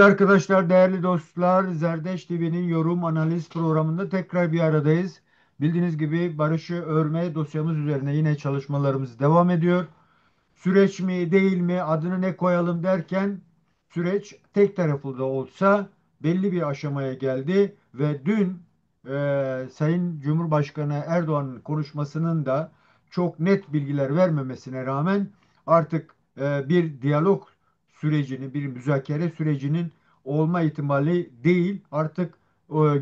Değerli arkadaşlar, değerli dostlar, Zerdeş TV'nin yorum analiz programında tekrar bir aradayız. Bildiğiniz gibi barışı örme dosyamız üzerine yine çalışmalarımız devam ediyor. Süreç mi değil mi adını ne koyalım derken süreç tek taraflı da olsa belli bir aşamaya geldi ve dün Sayın Cumhurbaşkanı Erdoğan'ın konuşmasının da çok net bilgiler vermemesine rağmen artık bir diyalog sürecini, bir müzakere sürecinin olma ihtimali değil artık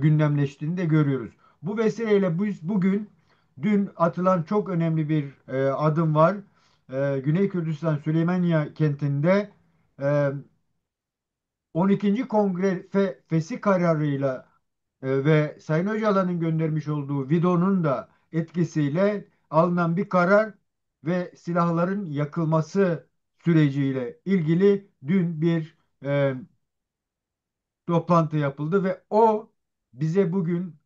gündemleştiğini de görüyoruz. Bu vesileyle biz bugün dün atılan çok önemli bir adım var. Güney Kürdistan Süleymaniye kentinde e, 12. Kongre fesi kararıyla ve Sayın Öcalan'ın göndermiş olduğu videonun da etkisiyle alınan bir karar ve silahların yakılması süreciyle ilgili dün bir toplantı yapıldı ve o bize bugün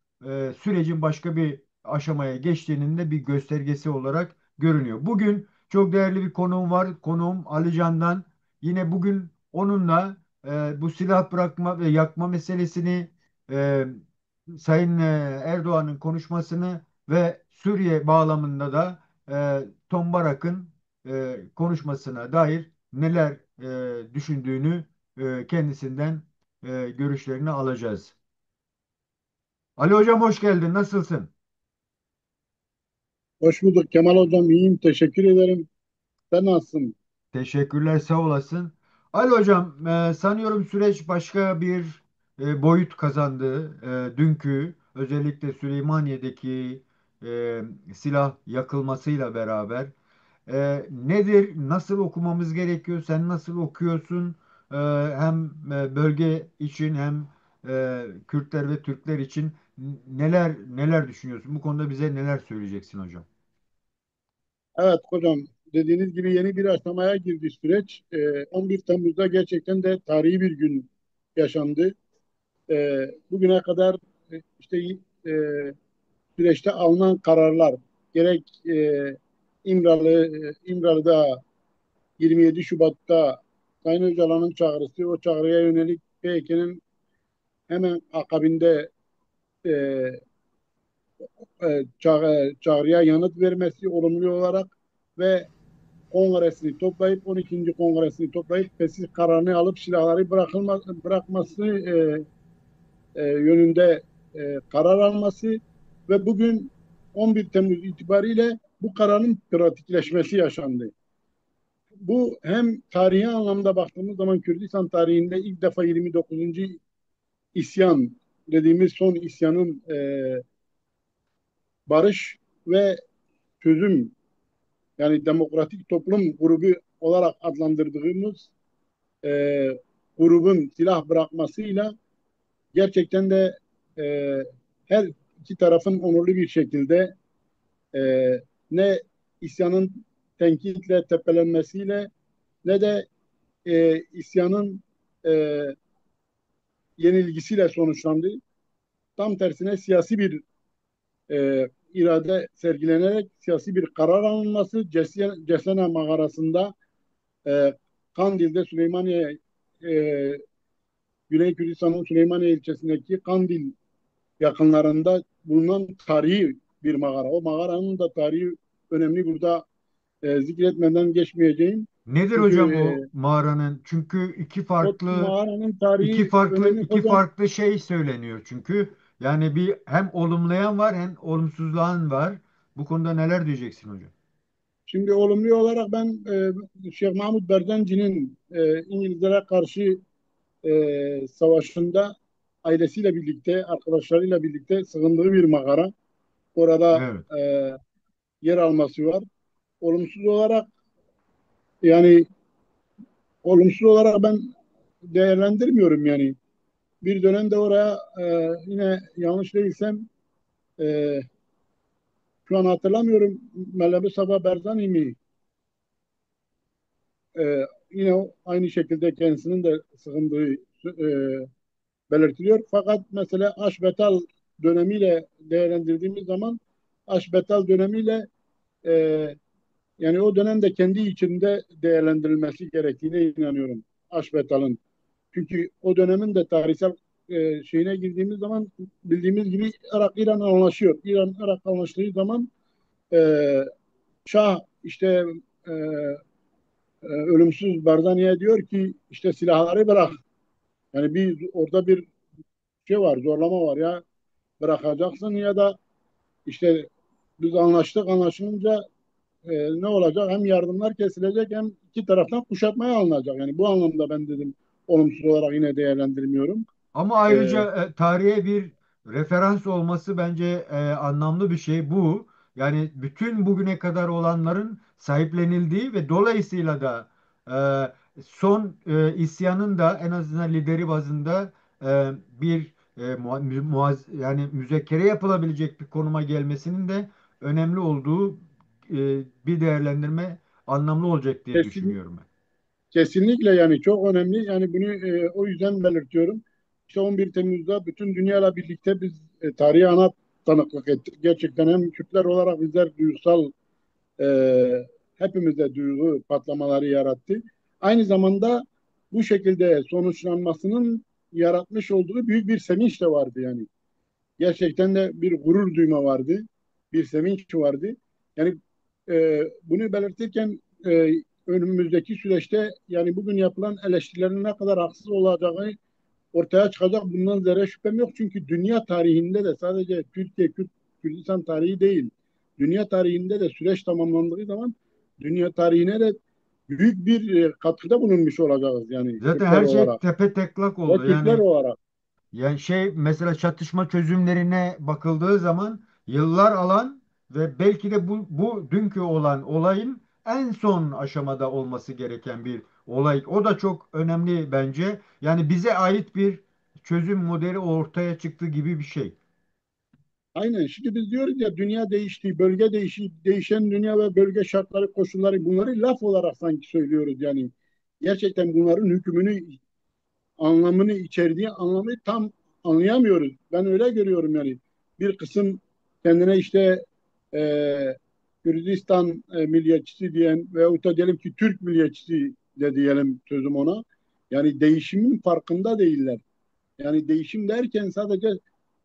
sürecin başka bir aşamaya geçtiğinin de bir göstergesi olarak görünüyor. Bugün çok değerli bir konuğum var. Konuğum Ali Can'dan. Yine bugün onunla bu silah bırakma ve yakma meselesini, e, Sayın Erdoğan'ın konuşmasını ve Suriye bağlamında da Tom Barak'ın konuşmasına dair neler düşündüğünü kendisinden görüşlerini alacağız. Ali Hocam hoş geldin. Nasılsın? Hoş bulduk Kemal Hocam. İyiyim. Teşekkür ederim. Sen nasılsın? Teşekkürler, sağ olasın. Ali Hocam, sanıyorum süreç başka bir boyut kazandı. Dünkü özellikle Süleymaniye'deki silah yakılmasıyla beraber. Nedir, nasıl okumamız gerekiyor? Sen nasıl okuyorsun? E, Hem bölge için hem Kürtler ve Türkler için neler düşünüyorsun? Bu konuda bize neler söyleyeceksin hocam? Evet hocam. Dediğiniz gibi yeni bir aşamaya girdi süreç. 11 Temmuz'da gerçekten de tarihi bir gün yaşandı. Bugüne kadar işte e, süreçte alınan kararlar gerek İmralı'da 27 Şubat'ta Sayın Öcalan'ın çağrısı, o çağrıya yönelik PYK'nin hemen akabinde e, çağrıya yanıt vermesi olumlu olarak ve kongresini toplayıp 12. kongresini toplayıp fesih kararını alıp silahları bırakması yönünde karar alması ve bugün 11 Temmuz itibariyle bu kararın pratikleşmesi yaşandı. Bu hem tarihi anlamda baktığımız zaman Kürdistan tarihinde ilk defa 29. isyan dediğimiz son isyanın barış ve çözüm, yani demokratik toplum grubu olarak adlandırdığımız e, grubun silah bırakmasıyla gerçekten de e, her iki tarafın onurlu bir şekilde e, ne isyanın tenkitle tepelenmesiyle ne de isyanın e, yenilgisiyle sonuçlandı. Tam tersine siyasi bir irade sergilenerek siyasi bir karar alınması Cesena mağarasında e, Kandil'de Süleymaniye e, Güney Kürdistan'ın Süleymaniye ilçesindeki Kandil yakınlarında bulunan tarihi bir mağara. O mağaranın da tarihi önemli, burada zikretmeden geçmeyeceğim. Nedir Çünkü hocam o mağaranın? Çünkü o mağaranın tarihi önemi iki hocam. farklı şey söyleniyor çünkü. Yani bir hem olumlayan var hem olumsuzlayan var. Bu konuda neler diyeceksin hocam? Şimdi olumlu olarak ben Şeyh Mahmud Berzanci'nin İngilizlere karşı savaşında ailesiyle birlikte, arkadaşlarıyla birlikte sığındığı bir mağara. Orada Evet. e, yer alması var. Olumsuz olarak, yani olumsuz olarak ben değerlendirmiyorum yani. Bir dönemde oraya yine yanlış değilsem e, şu an hatırlamıyorum, Melebi Sabah Berzani mi? Yine aynı şekilde kendisinin de sığındığı belirtiliyor. Fakat mesela Aşbetal dönemiyle değerlendirdiğimiz zaman Aşbetal dönemiyle e, yani o dönemde kendi içinde değerlendirilmesi gerektiğine inanıyorum. Aşbetal'ın. Çünkü o dönemin de tarihsel şeyine girdiğimiz zaman bildiğimiz gibi Irak-İran anlaşıyor. İran-Irak anlaştığı zaman e, Şah işte e, ölümsüz Barzani'ye diyor ki işte silahları bırak. Yani orada bir şey var, zorlama var ya, bırakacaksın ya da işte biz anlaştık, anlaşılınca ne olacak? Hem yardımlar kesilecek hem iki taraftan kuşatmaya alınacak. Yani bu anlamda ben dedim olumsuz olarak yine değerlendirmiyorum. Ama E, ayrıca tarihe bir referans olması bence anlamlı bir şey bu. Yani bütün bugüne kadar olanların sahiplenildiği ve dolayısıyla da son isyanın da en azından lideri bazında bir yani müzekere yapılabilecek bir konuma gelmesinin de önemli olduğu bir değerlendirme anlamlı olacak diye kesin, düşünüyorum ben. kesinlikle yani çok önemli. Yani bunu o yüzden belirtiyorum. İşte 11 Temmuz'da bütün dünyayla birlikte biz tarihe ana tanıklık ettik. Gerçekten hem Kürtler olarak bizler duygusal e, hepimizde duygu patlamaları yarattı. Aynı zamanda bu şekilde sonuçlanmasının yaratmış olduğu büyük bir sevinç de vardı yani. Gerçekten de bir gurur duyma vardı, bir sevinç vardı. Yani bunu belirtirken önümüzdeki süreçte yani bugün yapılan eleştirilerin ne kadar haksız olacağını ortaya çıkacak. Bundan zerre şüphem yok. Çünkü dünya tarihinde de sadece Türkiye, Kürdistan tarihi değil, dünya tarihinde de süreç tamamlandığı zaman dünya tarihine de büyük bir katkıda bulunmuş olacağız yani Zaten Kürtler her şey olarak tepe teklak ve oldu. Türkler Yani olarak. yani şey mesela çatışma çözümlerine bakıldığı zaman yıllar alan ve belki de bu dünkü olan olayın en son aşamada olması gereken bir olay. O da çok önemli bence. Yani bize ait bir çözüm modeli ortaya çıktı gibi bir şey. Aynen. Şimdi biz diyoruz ya dünya değişti, bölge değişti, değişen dünya ve bölge şartları, koşulları bunları laf olarak sanki söylüyoruz yani. Gerçekten bunların hükmünü, anlamını içerdiği anlamı tam anlayamıyoruz. Ben öyle görüyorum yani. Bir kısım kendine işte e, Kürdistan milliyetçisi diyen veyahut da diyelim ki Türk milliyetçisi de diyelim sözüm ona. Yani değişimin farkında değiller. Yani değişim derken sadece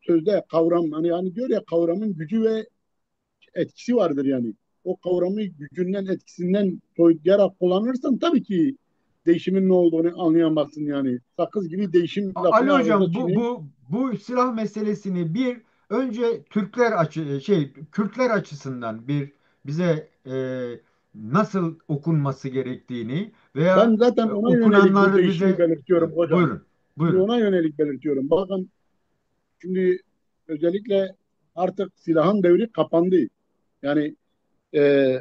sözde kavram hani diyor ya kavramın gücü ve etkisi vardır yani. O kavramı gücünden etkisinden soyutlayarak kullanırsan tabii ki değişimin ne olduğunu anlayamazsın yani. Sakız gibi değişim Ali lafını ağızda hocam çiğneyip bu silah meselesini bir önce Kürtler açısından bir bize nasıl okunması gerektiğini ben veya zaten ona yönelik bu okunanları değişimi bize belirtiyorum hocam. buyurun Şimdi buyurun. ona yönelik belirtiyorum. Bakın şimdi özellikle artık silahın devri kapandı. Yani e,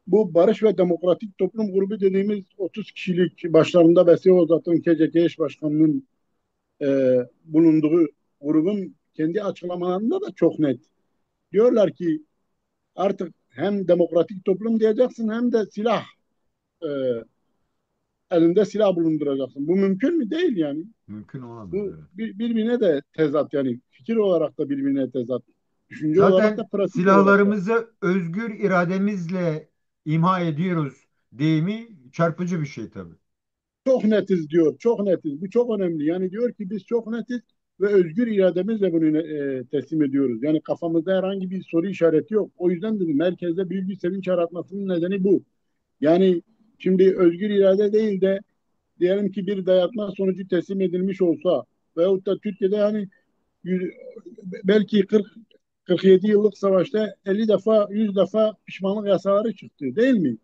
bu Barış ve Demokratik Toplum Grubu dediğimiz 30 kişilik başlarında Besiye Ozat'ın KCK eş başkanının e, bulunduğu grubun kendi açıklamalarında da çok net. Diyorlar ki artık hem demokratik toplum diyeceksin hem de silah e, elinde silah bulunduracaksın. Bu mümkün mü? Değil yani. Mümkün olamaz, Bu evet. birbirine de tezat yani fikir olarak da birbirine tezat. Düşünce olarak da Zaten pratik olarak da. silahlarımızı özgür irademizle imha ediyoruz deyimi çarpıcı bir şey tabii. Çok netiz diyor. Çok netiz. Bu çok önemli. Yani diyor ki biz çok netiz ve özgür irademizle bunu teslim ediyoruz. Yani kafamızda herhangi bir soru işareti yok. O yüzden dedim merkezde büyük bir sevinç yaratmasının nedeni bu. Yani şimdi özgür irade değil de diyelim ki bir dayatma sonucu teslim edilmiş olsa veyahut da Türkiye'de hani belki 47 yıllık savaşta 50 defa 100 defa pişmanlık yasaları çıktı değil mi?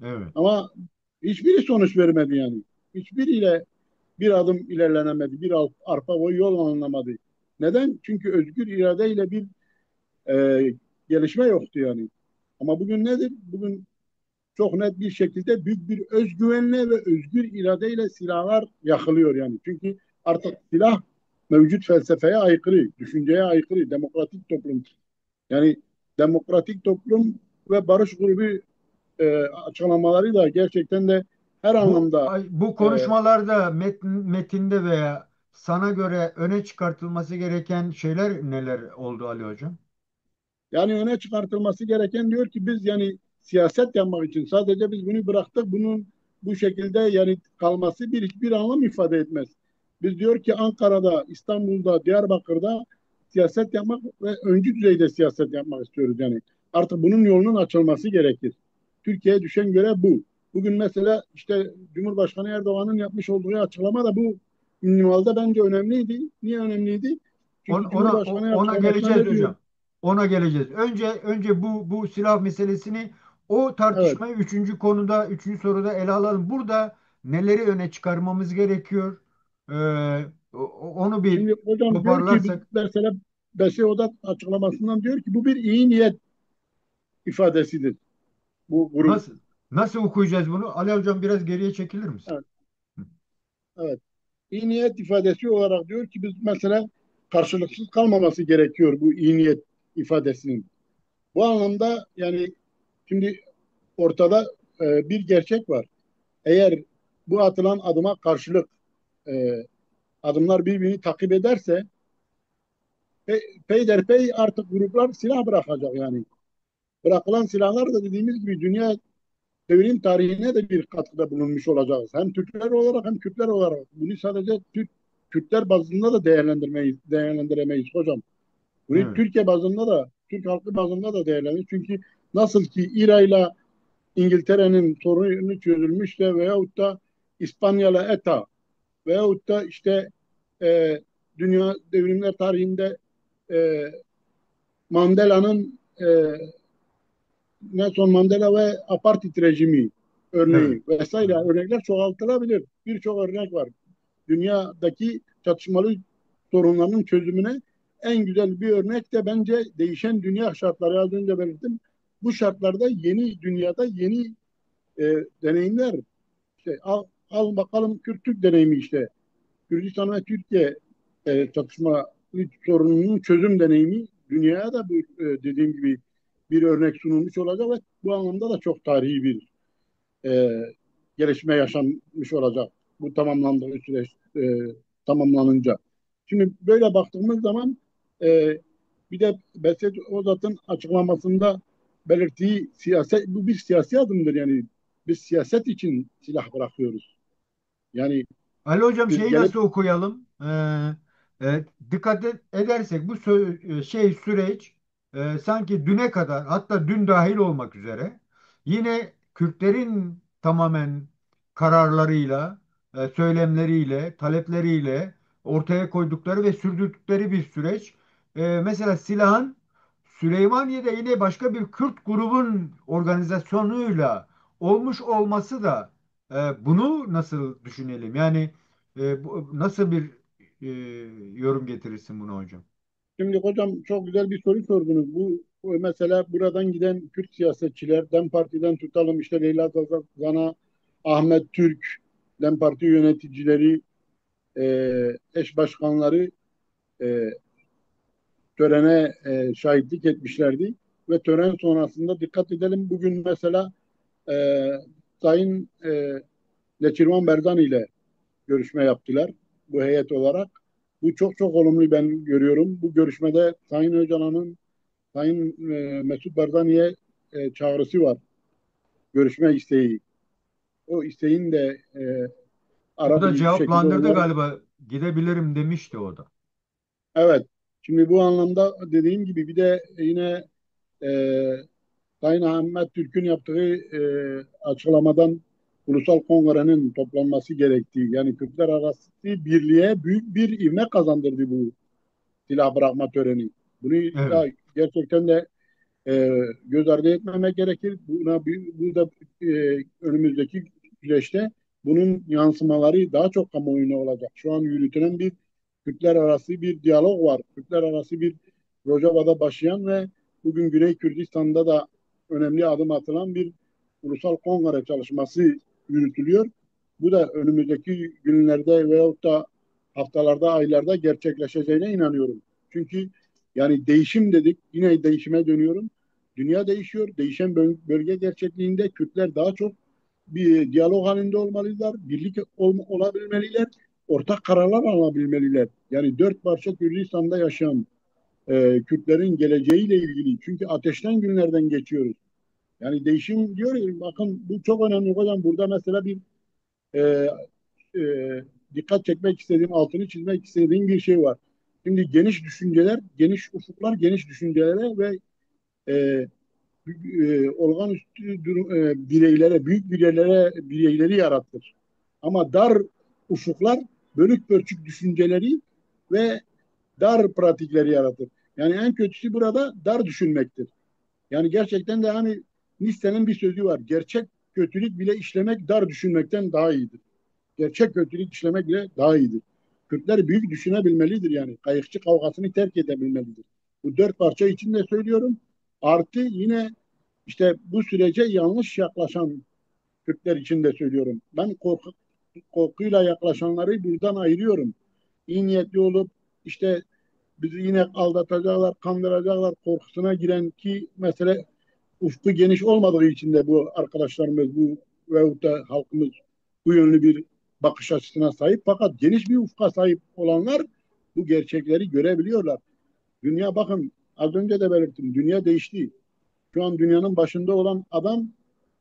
Evet. Ama hiçbiri sonuç vermedi yani. Hiçbiriyle bir adım ilerlenemedi. Bir arpa boyu yol alınamadı. Neden? Çünkü özgür iradeyle bir e, gelişme yoktu yani. Ama bugün nedir? Bugün çok net bir şekilde büyük bir özgüvenle ve özgür iradeyle silahlar yakılıyor yani. Çünkü artık silah mevcut felsefeye aykırı, düşünceye aykırı, demokratik toplum. Yani demokratik toplum ve barış grubu açıklamaları da gerçekten de her anlamda Bu e, konuşmalarda metinde veya sana göre öne çıkartılması gereken şeyler neler oldu Ali hocam? yani öne çıkartılması gereken diyor ki biz yani siyaset yapmak için sadece biz bunu bıraktık. Bunun bu şekilde yani kalması hiçbir anlam ifade etmez. Biz diyor ki Ankara'da, İstanbul'da, Diyarbakır'da siyaset yapmak ve öncü düzeyde siyaset yapmak istiyoruz yani. Artık bunun yolunun açılması gerekir. Türkiye'ye düşen görev bu. Bugün mesela işte Cumhurbaşkanı Erdoğan'ın yapmış olduğu açıklama da bu minvalde bence önemliydi. Niye önemliydi? Çünkü Cumhurbaşkanı Ona açıklamasında geleceğiz ne diyor? hocam. Ona geleceğiz. Önce bu silah meselesini, o Evet. tartışmayı üçüncü soruda ele alalım. Burada neleri öne çıkarmamız gerekiyor? Onu bir Şimdi hocam diyor ki toparlarsak mesela BSO'da açıklamasından diyor ki bu bir iyi niyet ifadesidir bu grup. nasıl nasıl okuyacağız bunu? Ali hocam biraz geriye çekilir misin? Evet, evet. İyi niyet ifadesi olarak diyor ki biz mesela karşılıksız kalmaması gerekiyor bu iyi niyet ifadesinin. Bu anlamda yani şimdi ortada bir gerçek var. Eğer bu atılan adıma karşılık e, adımlar birbirini takip ederse peyderpey artık gruplar silah bırakacak yani. Bırakılan silahlar da dediğimiz gibi dünya devrim tarihine de bir katkıda bulunmuş olacağız. Hem Türkler olarak hem Kürtler olarak. Bunu sadece Kürtler bazında da değerlendiremeyiz hocam. Bunu Evet. Türkiye bazında da, Türk halkı bazında da değerlendir. Çünkü nasıl ki İRA ile İngiltere'nin sorunu çözülmüşse veyahut da İspanya'la ETA veyahut da işte e, dünya devrimler tarihinde e, Mandela'nın Nelson Mandela ve apartheid rejimi Evet. örneği Hı vesaire hı. örnekler çoğaltılabilir. Birçok örnek var. Dünyadaki çatışmalı sorunların çözümüne en güzel bir örnek de bence değişen dünya şartları. Az önce belirttim. Bu şartlarda yeni dünyada yeni deneyimler. İşte al bakalım Kürt deneyimi işte. Kürdistan ve Türkiye çatışma sorununun çözüm deneyimi dünyaya da bu dediğim gibi bir örnek sunulmuş olacak ve bu anlamda da çok tarihi bir e, gelişme yaşanmış olacak. Bu tamamlandığı süreç tamamlanınca. Şimdi böyle baktığımız zaman e, bir de Behzat Ozat'ın açıklamasında belirttiği siyaset, bu bir siyasi adımdır yani. Biz siyaset için silah bırakıyoruz. Yani Ali hocam biz şeyi gelip nasıl okuyalım? Dikkat edersek bu süreç sanki düne kadar, hatta dün dahil olmak üzere, yine Kürtlerin tamamen kararlarıyla, söylemleriyle, talepleriyle ortaya koydukları ve sürdürdükleri bir süreç. Mesela silahın Süleymaniye'de yine başka bir Kürt grubun organizasyonuyla olmuş olması da, bunu nasıl düşünelim? Yani nasıl bir e, yorum getirirsin buna hocam? Şimdi hocam çok güzel bir soru sordunuz. Bu mesela buradan giden Kürt siyasetçiler, DEM Parti'den tutalım işte Leyla Zana, Ahmet Türk, DEM Parti yöneticileri, eş başkanları e, törene şahitlik etmişlerdi. Ve tören sonrasında dikkat edelim bugün mesela e, Sayın Leçirvan Berzani ile görüşme yaptılar bu heyet olarak. Bu çok çok olumlu ben görüyorum. Bu görüşmede Sayın Öcalan'ın Sayın Mesut Barzani'ye çağrısı var. Görüşme isteği. O isteğin de O ara da bir şekilde cevaplandırdı onların galiba. Gidebilirim demişti o da. evet. Şimdi bu anlamda dediğim gibi bir de yine e, Sayın Ahmet Türk'ün yaptığı açıklamadan Ulusal Kongre'nin toplanması gerektiği yani Kürtler arası birliğe büyük bir ivme kazandırdı bu silah bırakma töreni. Bunu Evet. da gerçekten de göz ardı etmemek gerekir. Bu da önümüzdeki süreçte bunun yansımaları daha çok kamuoyuna olacak. Şu an yürütülen bir Kürtler arası bir diyalog var. Kürtler arası bir Rojava'da başlayan ve bugün Güney Kürdistan'da da önemli adım atılan bir ulusal kongre çalışması yürütülüyor. Bu da önümüzdeki günlerde veyahut da haftalarda, aylarda gerçekleşeceğine inanıyorum. Çünkü yani değişim dedik, yine değişime dönüyorum. Dünya değişiyor. Değişen bölge gerçekliğinde Kürtler daha çok bir diyalog halinde olmalılar, birlik olabilmeliler, ortak kararlar alabilmeliler. Yani dört parça Kürdistan'da yaşayan Kürtlerin geleceğiyle ilgili. Çünkü ateşten günlerden geçiyoruz. Yani değişim diyor ya, bakın bu çok önemli hocam. Burada mesela bir e, e, dikkat çekmek istediğim, altını çizmek istediğim bir şey var. Şimdi geniş düşünceler, geniş ufuklar, geniş düşüncelere ve e, olağanüstü bireylere, büyük bireyleri yaratır. Ama dar ufuklar bölük pörçük düşünceleri ve dar pratikleri yaratır. Yani en kötüsü burada dar düşünmektir. Yani gerçekten de hani Nietzsche'nin bir sözü var. Gerçek kötülük bile işlemek dar düşünmekten daha iyidir. Gerçek kötülük işlemek bile daha iyidir. Kürtler büyük düşünebilmelidir yani. Kayıkçı kavgasını terk edebilmelidir. Bu dört parça için de söylüyorum. Artı yine işte bu sürece yanlış yaklaşan Kürtler için de söylüyorum. Ben korkuyla yaklaşanları buradan ayırıyorum. İyi niyetli olup işte bizi yine aldatacaklar, kandıracaklar korkusuna giren ki mesele ufku geniş olmadığı için de bu arkadaşlarımız bu veyahut da halkımız bu yönlü bir bakış açısına sahip. Fakat geniş bir ufka sahip olanlar bu gerçekleri görebiliyorlar. Dünya bakın az önce de belirttim. Dünya değişti. Şu an dünyanın başında olan adam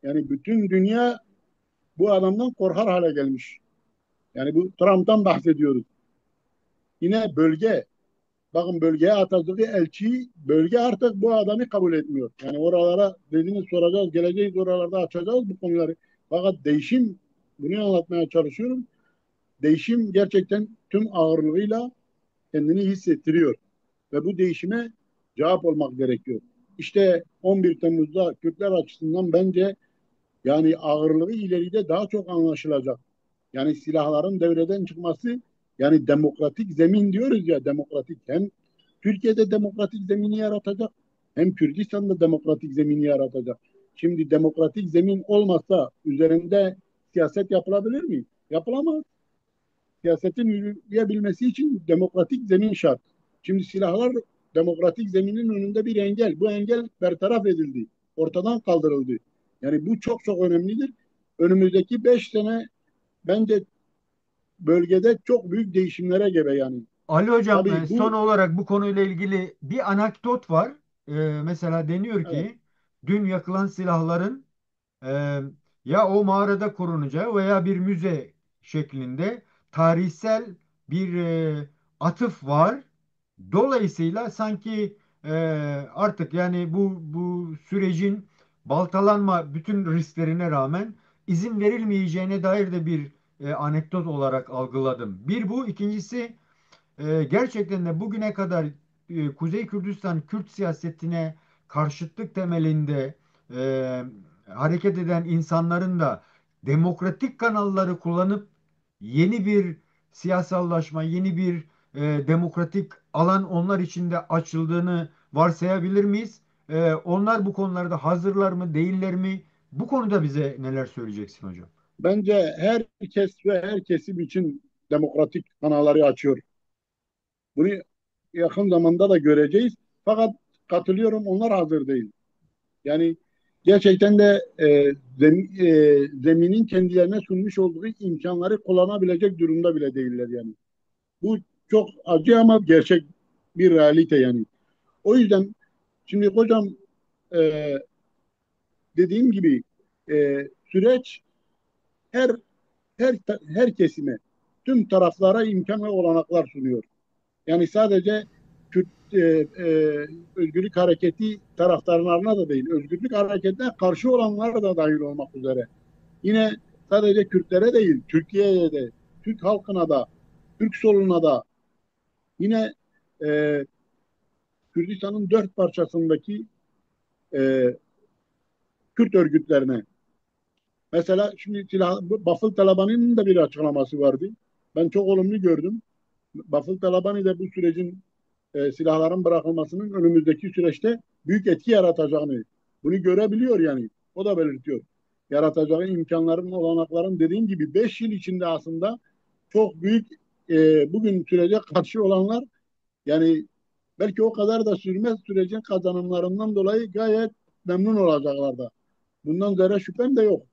yani bütün dünya bu adamdan korkar hale gelmiş. Yani bu Trump'tan bahsediyoruz. Yine bölge. Bakın bölgeye atadığı elçiyi bölge artık bu adamı kabul etmiyor. Yani oralara dediğiniz soracağız, geleceğiz oralarda açacağız bu konuları. Fakat değişim, bunu anlatmaya çalışıyorum. Değişim gerçekten tüm ağırlığıyla kendini hissettiriyor. Ve bu değişime cevap olmak gerekiyor. İşte 11 Temmuz'da Kürtler açısından bence yani ağırlığı ileride daha çok anlaşılacak. Yani silahların devreden çıkması yani demokratik zemin diyoruz ya demokratik hem Türkiye'de demokratik zemini yaratacak hem Kürdistan'da demokratik zemini yaratacak. Şimdi demokratik zemin olmazsa üzerinde siyaset yapılabilir mi? Yapılamaz. Siyasetin yürüyebilmesi için demokratik zemin şart. Şimdi silahlar demokratik zeminin önünde bir engel. Bu engel bertaraf edildi. Ortadan kaldırıldı. Yani bu çok çok önemlidir. Önümüzdeki 5 sene bence bölgede çok büyük değişimlere gebe yani. Ali Hocam, Tabii son bu olarak bu konuyla ilgili bir anekdot var. Mesela deniyor evet, ki dün yakılan silahların Ee, ya o mağarada korunacağı veya bir müze şeklinde tarihsel bir atıf var. Dolayısıyla sanki e, artık yani bu sürecin baltalanma bütün risklerine rağmen izin verilmeyeceğine dair de bir anekdot olarak algıladım. Bir bu, ikincisi gerçekten de bugüne kadar Kuzey Kürdistan Kürt siyasetine karşıtlık temelinde e, hareket eden insanların da demokratik kanalları kullanıp yeni bir siyasallaşma, yeni bir demokratik alan onlar için de açıldığını varsayabilir miyiz? Onlar bu konularda hazırlar mı, değiller mi? Bu konuda bize neler söyleyeceksin hocam? bence herkes ve her kesim için demokratik kanalları açıyor. Bunu yakın zamanda da göreceğiz. Fakat katılıyorum onlar hazır değil. Yani gerçekten de zeminin kendilerine sunmuş olduğu imkanları kullanabilecek durumda bile değiller yani. Bu çok acı ama gerçek bir realite yani. O yüzden şimdi hocam e, dediğim gibi süreç her her kesime, tüm taraflara imkan ve olanaklar sunuyor. Yani sadece Kürt özgürlük hareketi taraftarlarına da değil, özgürlük hareketine karşı olanlara da dahil olmak üzere. Yine sadece Kürtlere değil, Türkiye'ye de, Türk halkına da, Türk soluna da, yine e, Kürdistan'ın dört parçasındaki e, Kürt örgütlerine. Mesela şimdi Bafıl Talabani'nin de bir açıklaması vardı. Ben çok olumlu gördüm. Bafıl Talabani de bu sürecin silahların bırakılmasının önümüzdeki süreçte büyük etki yaratacağını bunu görebiliyor yani. O da belirtiyor. Yaratacağı imkanların, olanakların dediğim gibi 5 yıl içinde aslında çok büyük bugün sürece karşı olanlar yani belki o kadar da sürmez sürecin kazanımlarından dolayı gayet memnun olacaklar da. Bundan zerre şüphem de yok.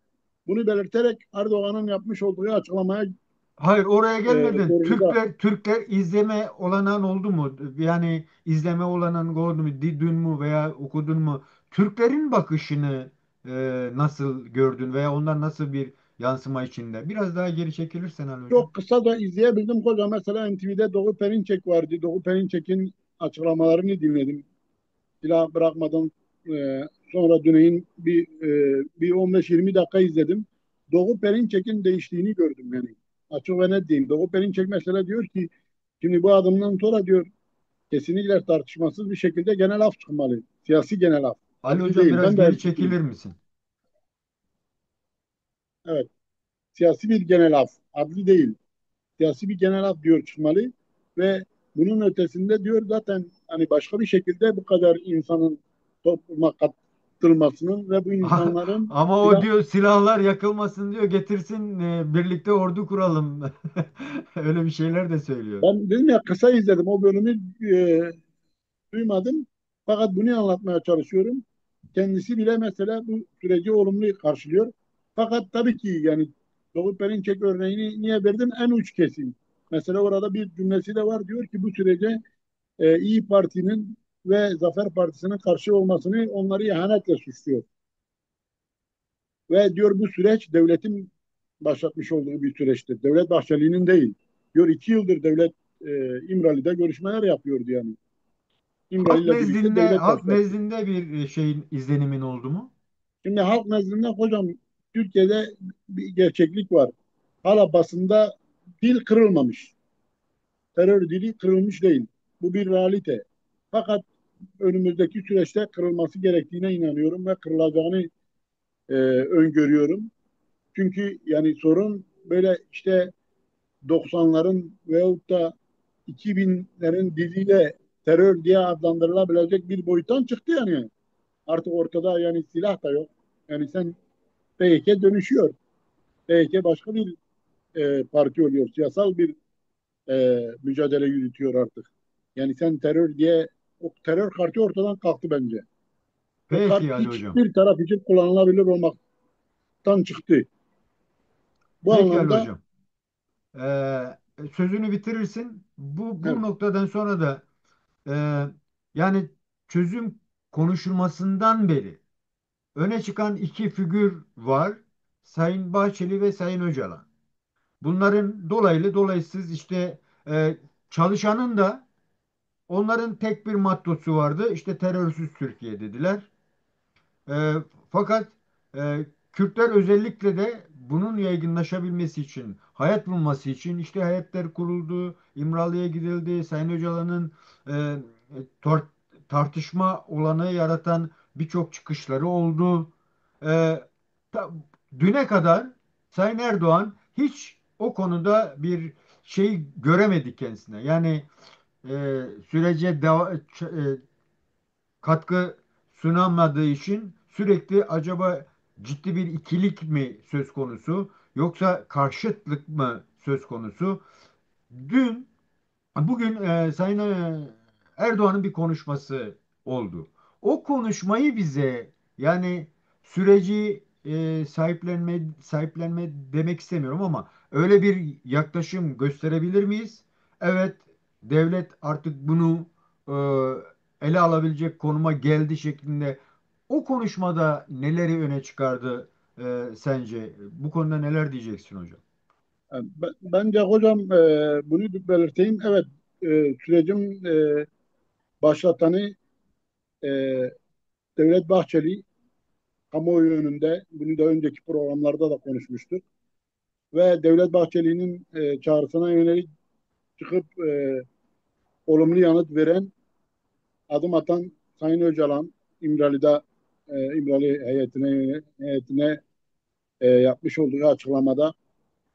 Bunu belirterek Erdoğan'ın yapmış olduğu açıklamaya Hayır, oraya gelmeden sorumuza Türkler izleme olanan oldu mu? Yani izleme olanan oldu mu? Dün mü veya okudun mu? Türklerin bakışını nasıl gördün veya ondan nasıl bir yansıma içinde? Biraz daha geri çekilirsen Ali Hocam. Çok kısa da izleyebildim hocam. Mesela NTV'de Doğu Perinçek vardı. Doğu Perinçek'in açıklamalarını dinledim. Silah bırakmadan sonra Güney'in bir 15-20 dakika izledim. Doğu Perinçek'in değiştiğini gördüm yani. Açık ve net diyeyim. Doğu Perinçek mesela diyor ki şimdi bu adımdan sonra diyor kesinlikle tartışmasız bir şekilde genel af çıkmalı. Siyasi genel af. Ali Adli Hocam değil. biraz Ben de geri elçisiyim. çekilir misin? Evet. Siyasi bir genel af. Adli değil. Siyasi bir genel af diyor çıkmalı ve bunun ötesinde diyor zaten hani başka bir şekilde bu kadar insanın topluma katılmasının ve bu insanların Ama o silah diyor silahlar yakılmasın diyor getirsin birlikte ordu kuralım. Öyle bir şeyler de söylüyor. ben dedim ya kısa izledim o bölümü duymadım. Fakat bunu anlatmaya çalışıyorum. Kendisi bile mesela bu süreci olumlu karşılıyor. Fakat tabii ki yani Doğu Perinçek örneğini niye verdim? En uç kesim. Mesela orada bir cümlesi de var. Diyor ki bu sürece İyi Parti'nin ve Zafer Partisi'nin karşı olmasını onları ihanetle suçluyor. Ve diyor bu süreç devletin başlatmış olduğu bir süreçtir. Devlet Bahçeli'nin değil. Diyor 2 yıldır devlet İmralı'da görüşmeler yapıyordu yani. İmralı Halk ile birlikte nezdinde devlet halk başlattı. nezdinde bir şeyin izlenimin oldu mu? Şimdi halk nezdinde hocam Türkiye'de bir gerçeklik var. Hala basında dil kırılmamış. Terör dili kırılmış değil. Bu bir realite. Fakat önümüzdeki süreçte kırılması gerektiğine inanıyorum ve kırılacağını öngörüyorum. Çünkü yani sorun böyle işte 90'ların veyahut da 2000'lerin diliyle terör diye adlandırılabilecek bir boyuttan çıktı yani. Artık ortada yani silah da yok. Yani sen PYK dönüşüyor. PYK başka bir parti oluyor. Siyasal bir mücadele yürütüyor artık. Yani sen terör diye o terör kartı ortadan kalktı bence. O kart Peki Ali Hocam. hiçbir taraf için kullanılabilir olmaktan çıktı. Bu Peki Ali anlamda Hocam. Sözünü bitirirsin. Bu evet, noktadan sonra da e, yani çözüm konuşulmasından beri öne çıkan iki figür var. Sayın Bahçeli ve Sayın Öcalan. Bunların dolaylı dolayısız işte çalışanın da onların tek bir mattosu vardı. İşte terörsüz Türkiye dediler. E, fakat Kürtler özellikle de bunun yaygınlaşabilmesi için, hayat bulması için işte hayatlar kuruldu, İmralı'ya gidildi, Sayın Öcalan'ın e, tar- tartışma olanı yaratan birçok çıkışları oldu. E, ta- düne kadar Sayın Erdoğan hiç o konuda bir şey göremedik kendisine. Yani sürece katkı sunamadığı için sürekli acaba ciddi bir ikilik mi söz konusu yoksa karşıtlık mı söz konusu? Dün Bugün Sayın Erdoğan'ın bir konuşması oldu. O konuşmayı bize yani süreci sahiplenme demek istemiyorum ama öyle bir yaklaşım gösterebilir miyiz? Evet, devlet artık bunu ele alabilecek konuma geldi şeklinde. O konuşmada neleri öne çıkardı sence? Bu konuda neler diyeceksin hocam? yani bence hocam bunu belirteyim. Evet, sürecin başlatanı e, Devlet Bahçeli kamuoyu önünde bunu da önceki programlarda da konuşmuştuk. Ve Devlet Bahçeli'nin çağrısına yönelik çıkıp olumlu yanıt veren, adım atan Sayın Öcalan İmralı'da İmralı heyetine yapmış olduğu açıklamada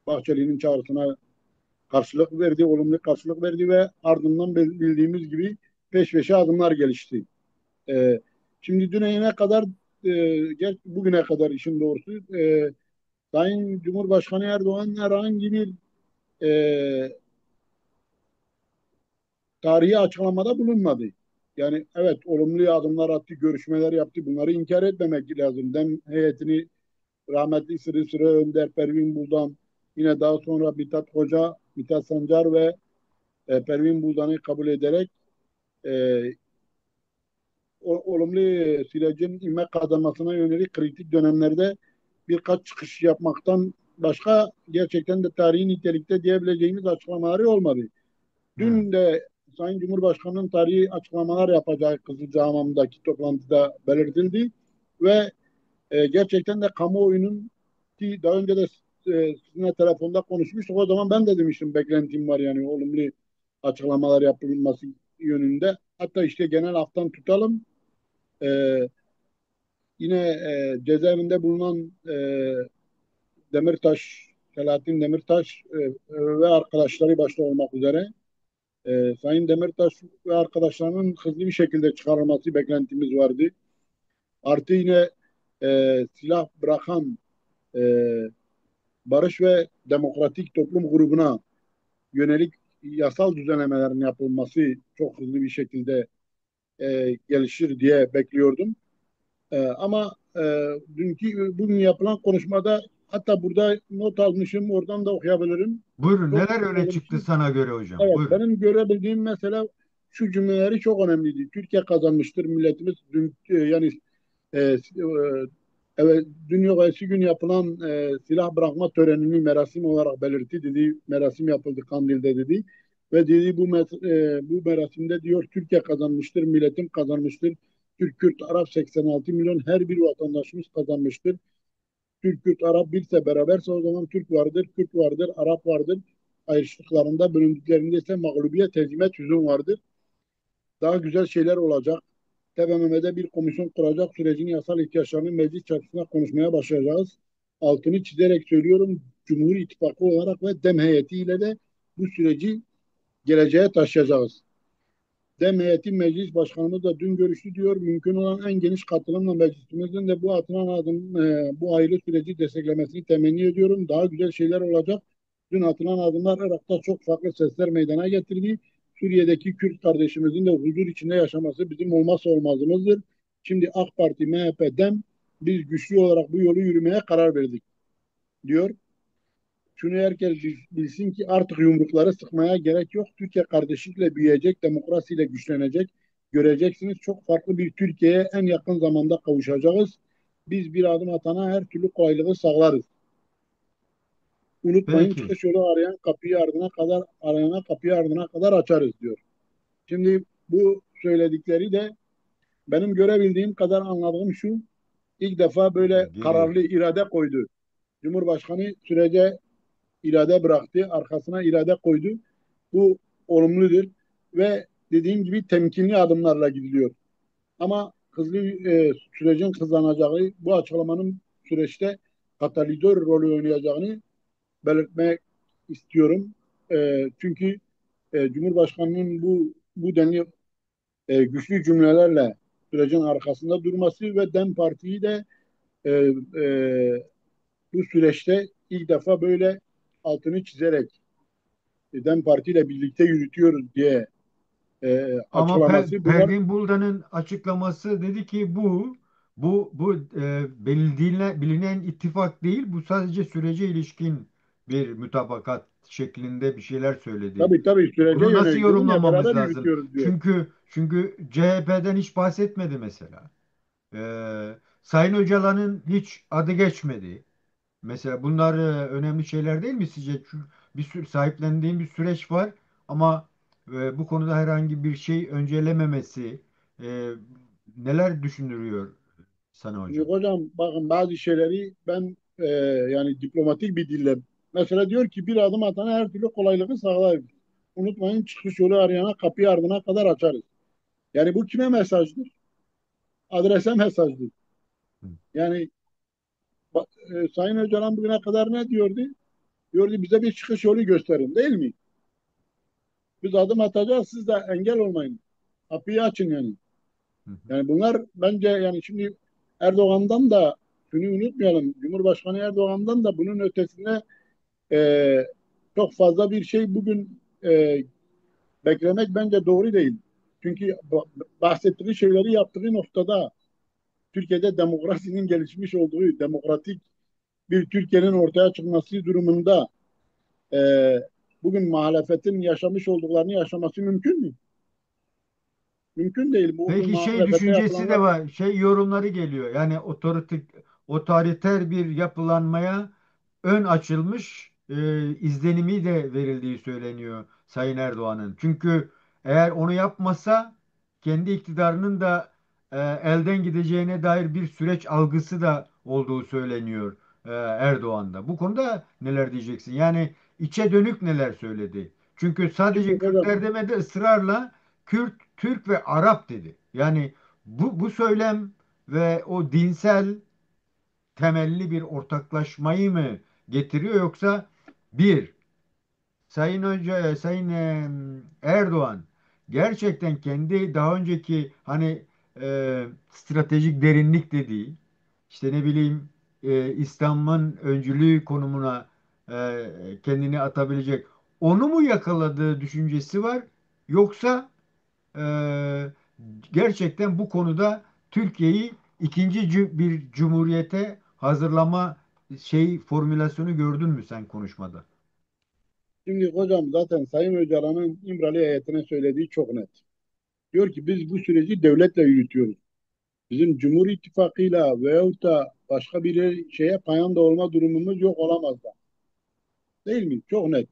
Bahçeli'nin çağrısına karşılık verdi, olumlu karşılık verdi ve ardından bildiğimiz gibi peş peşe adımlar gelişti. E, Şimdi düne kadar bugüne kadar işin doğrusu Sayın Cumhurbaşkanı Erdoğan herhangi bir e, tarihi açıklamada bulunmadı. Yani evet olumlu adımlar attı, görüşmeler yaptı. Bunları inkar etmemek lazım. Dem heyetini rahmetli Sırrı Süre Önder, Pervin Buldan, yine daha sonra Mithat Hoca, Mithat Sancar ve Pervin Buldan'ı kabul ederek e, olumlu sürecin ivme kazanmasına yönelik kritik dönemlerde birkaç çıkış yapmaktan başka gerçekten de tarihi nitelikte diyebileceğimiz açıklamaları olmadı. Evet. Dün de Sayın Cumhurbaşkanı'nın tarihi açıklamalar yapacağı Kızılcahamam'daki toplantıda belirtildi ve gerçekten de kamuoyunun ki daha önce de sizinle telefonda konuşmuştuk. O zaman ben de demiştim beklentim var yani olumlu açıklamalar yapılması yönünde. Hatta işte genel haftan tutalım. E, Yine cezaevinde bulunan Demirtaş, Selahattin Demirtaş ve arkadaşları başta olmak üzere Sayın Demirtaş ve arkadaşlarının hızlı bir şekilde çıkarılması beklentimiz vardı. Artı yine silah bırakan e, Barış ve Demokratik Toplum grubuna yönelik yasal düzenlemelerin yapılması çok hızlı bir şekilde gelişir diye bekliyordum. Ama bugün yapılan konuşmada hatta burada not almışım oradan da okuyabilirim. Buyurun, Çok neler öne çıktı olumsuz. sana göre hocam? Evet, Buyurun. benim görebildiğim mesela şu cümleleri çok önemliydi. Türkiye kazanmıştır milletimiz. Dün, yani e, evet, dün yok eski gün yapılan silah bırakma törenini merasim olarak belirtti dedi. Merasim yapıldı Kandil'de dedi. Ve dedi bu merasimde diyor Türkiye kazanmıştır, milletim kazanmıştır. Türk, Kürt, Arap 86 milyon her bir vatandaşımız kazanmıştır. Türk, Kürt, Arap birse beraberse o zaman Türk vardır, Kürt vardır, Arap vardır. Ayrıştıklarında, bölündüklerinde ise mağlubiyet, hezimet, hüzün vardır. Daha güzel şeyler olacak. TBMM'de bir komisyon kuracak, sürecin yasal ihtiyaçlarını meclis çatısında konuşmaya başlayacağız. Altını çizerek söylüyorum, Cumhur İttifakı olarak ve DEM heyetiyle de bu süreci geleceğe taşıyacağız. DEM heyeti meclis başkanımız da dün görüştü diyor. Mümkün olan en geniş katılımla meclisimizin de bu atılan bu hayırlı süreci desteklemesini temenni ediyorum. Daha güzel şeyler olacak. Dün atılan adımlar Irak'ta çok farklı sesler meydana getirdi. Suriye'deki Kürt kardeşimizin de huzur içinde yaşaması bizim olmazsa olmazımızdır. Şimdi AK Parti, MHP, DEM biz güçlü olarak bu yolu yürümeye karar verdik diyor. Şunu herkes bilsin ki artık yumrukları sıkmaya gerek yok. Türkiye kardeşlikle büyüyecek, demokrasiyle güçlenecek. Göreceksiniz çok farklı bir Türkiye'ye en yakın zamanda kavuşacağız. Biz bir adım atana her türlü kolaylığı sağlarız. Unutmayın Peki. çıkış yolu arayana kapıyı ardına kadar açarız diyor. Şimdi bu söyledikleri de benim görebildiğim kadar anladığım şu. İlk defa böyle Geri. kararlı irade koydu. Cumhurbaşkanı sürece irade bıraktı, arkasına irade koydu. Bu olumludur ve dediğim gibi temkinli adımlarla gidiliyor. Ama sürecin hızlanacağı, bu açıklamanın süreçte katalizör rolü oynayacağını belirtmek istiyorum. Çünkü Cumhurbaşkanı'nın bu denli güçlü cümlelerle sürecin arkasında durması ve DEM Parti'yi de e, bu süreçte ilk defa böyle altını çizerek DEM Parti ile birlikte yürütüyoruz diye Ama açıklaması. Bunlar Pervin Buldan'ın açıklaması dedi ki bu bilinen ittifak değil, bu sadece sürece ilişkin bir mütabakat şeklinde bir şeyler söyledi. tabii sürece Bunu nasıl yönelik dedim ya yorumlamamız beraber lazım? yürütüyoruz diyor. Çünkü CHP'den hiç bahsetmedi mesela. Sayın Öcalan'ın hiç adı geçmedi. Mesela bunlar önemli şeyler değil mi sizce? Çünkü sahiplendiğim bir süreç var ama bu konuda herhangi bir şey öncelememesi neler düşündürüyor sana Şimdi hocam? hocam bakın bazı şeyleri ben yani diplomatik bir dille mesela diyor ki bir adım atana her türlü kolaylığı sağlarız. Unutmayın çıkış yolu arayana kapıyı ardına kadar açarız. Yani bu kime mesajdır? Adrese mesajdır. Hı. Yani Sayın Öcalan bugüne kadar ne diyordu? Diyordu bize bir çıkış yolu gösterin değil mi? Biz adım atacağız siz de engel olmayın. Kapıyı açın yani. Hı hı. Yani bunlar bence yani şimdi Erdoğan'dan da şunu unutmayalım. Cumhurbaşkanı Erdoğan'dan da bunun ötesine e, çok fazla bir şey bugün beklemek bence doğru değil. Çünkü bahsettiği şeyleri yaptığı noktada Türkiye'de demokrasinin gelişmiş olduğu, demokratik bir Türkiye'nin ortaya çıkması durumunda e, bugün muhalefetin yaşamış olduklarını yaşaması mümkün mü? Mümkün değil. Bu Peki şey muhalefete düşüncesi de yapılanlar. var. Şey yorumları geliyor. Yani otoriter bir yapılanmaya ön açılmış izlenimi de verildiği söyleniyor Sayın Erdoğan'ın. Çünkü eğer onu yapmasa kendi iktidarının da elden gideceğine dair bir süreç algısı da olduğu söyleniyor Erdoğan'da. Bu konuda neler diyeceksin? Yani içe dönük neler söyledi? Çünkü Şimdi sadece hocam, Kürtler demedi, ısrarla Kürt, Türk ve Arap dedi. Yani bu söylem ve o dinsel temelli bir ortaklaşmayı mı getiriyor, yoksa bir Sayın Erdoğan gerçekten kendi daha önceki hani stratejik derinlik dediği, işte ne bileyim, İslam'ın öncülüğü konumuna kendini atabilecek, onu mu yakaladığı düşüncesi var, yoksa e, gerçekten bu konuda Türkiye'yi ikinci bir cumhuriyete hazırlama şey formülasyonu gördün mü sen konuşmada? şimdi hocam zaten Sayın Öcalan'ın İmralı heyetine söylediği çok net. Diyor ki biz bu süreci devletle yürütüyoruz. Bizim Cumhur İttifakı'yla veyahut da başka bir şeye payanda olma durumumuz yok, olamaz da. Değil mi? Çok net.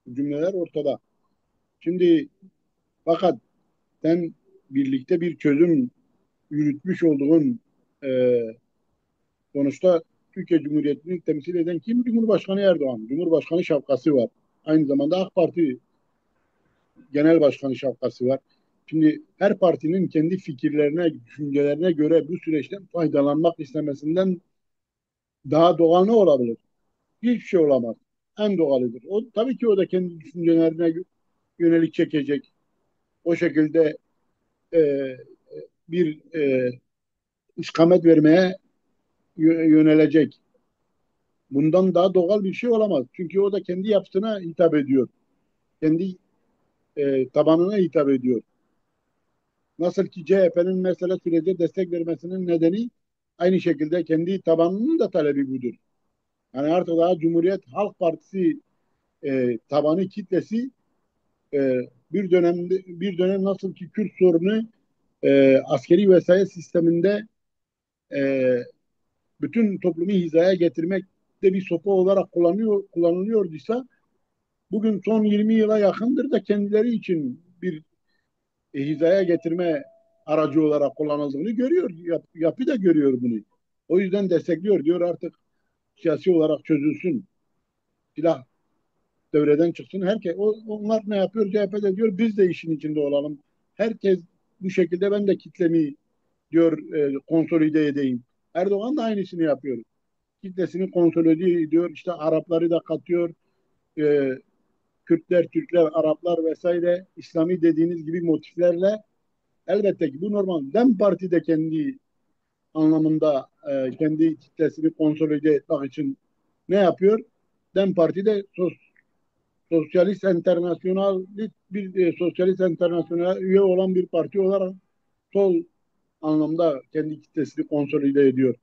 Bu cümleler ortada. Şimdi fakat sen birlikte bir çözüm yürütmüş olduğun e, sonuçta Türkiye Cumhuriyeti'ni temsil eden kim? Cumhurbaşkanı Erdoğan. Cumhurbaşkanı şapkası var. Aynı zamanda AK Parti Genel Başkanı şapkası var. Şimdi her partinin kendi fikirlerine, düşüncelerine göre bu süreçten faydalanmak istemesinden daha doğal ne olabilir? Hiçbir şey olamaz. En doğalıdır. O, tabii ki o da kendi düşüncelerine yönelik çekecek. O şekilde e, bir istikamet vermeye yönelecek. Bundan daha doğal bir şey olamaz. Çünkü o da kendi yapısına hitap ediyor. Kendi tabanına hitap ediyor. Nasıl ki CHP'nin mesela sürece destek vermesinin nedeni aynı şekilde kendi tabanının da talebi budur. Yani artık daha Cumhuriyet Halk Partisi tabanı kitlesi e, bir dönem nasıl ki Kürt sorunu askeri vesayet sisteminde e, bütün toplumu hizaya getirmek de bir sopa olarak kullanılıyorduysa bugün son 20 yıla yakındır da kendileri için bir hizaya getirme aracı olarak kullanıldığını görüyor. Yapı da görüyor bunu. O yüzden destekliyor. Diyor artık siyasi olarak çözülsün. Silah devreden çıksın. Onlar ne yapıyor? CHP de diyor biz de işin içinde olalım. Herkes bu şekilde ben de kitlemi diyor konsolide edeyim. Erdoğan da aynısını yapıyor. Kitlesini konsolide ediyor. İşte Arapları da katıyor. E, Kürtler, Türkler, Araplar vesaire İslami dediğiniz gibi motiflerle elbette ki bu normal. DEM Parti de kendi anlamında kendi kitlesini konsolide etmek için ne yapıyor? DEM Parti de sosyalist internasyonal sosyalist internasyonel üye olan bir parti olarak sol anlamda kendi kitlesini konsolide ediyor.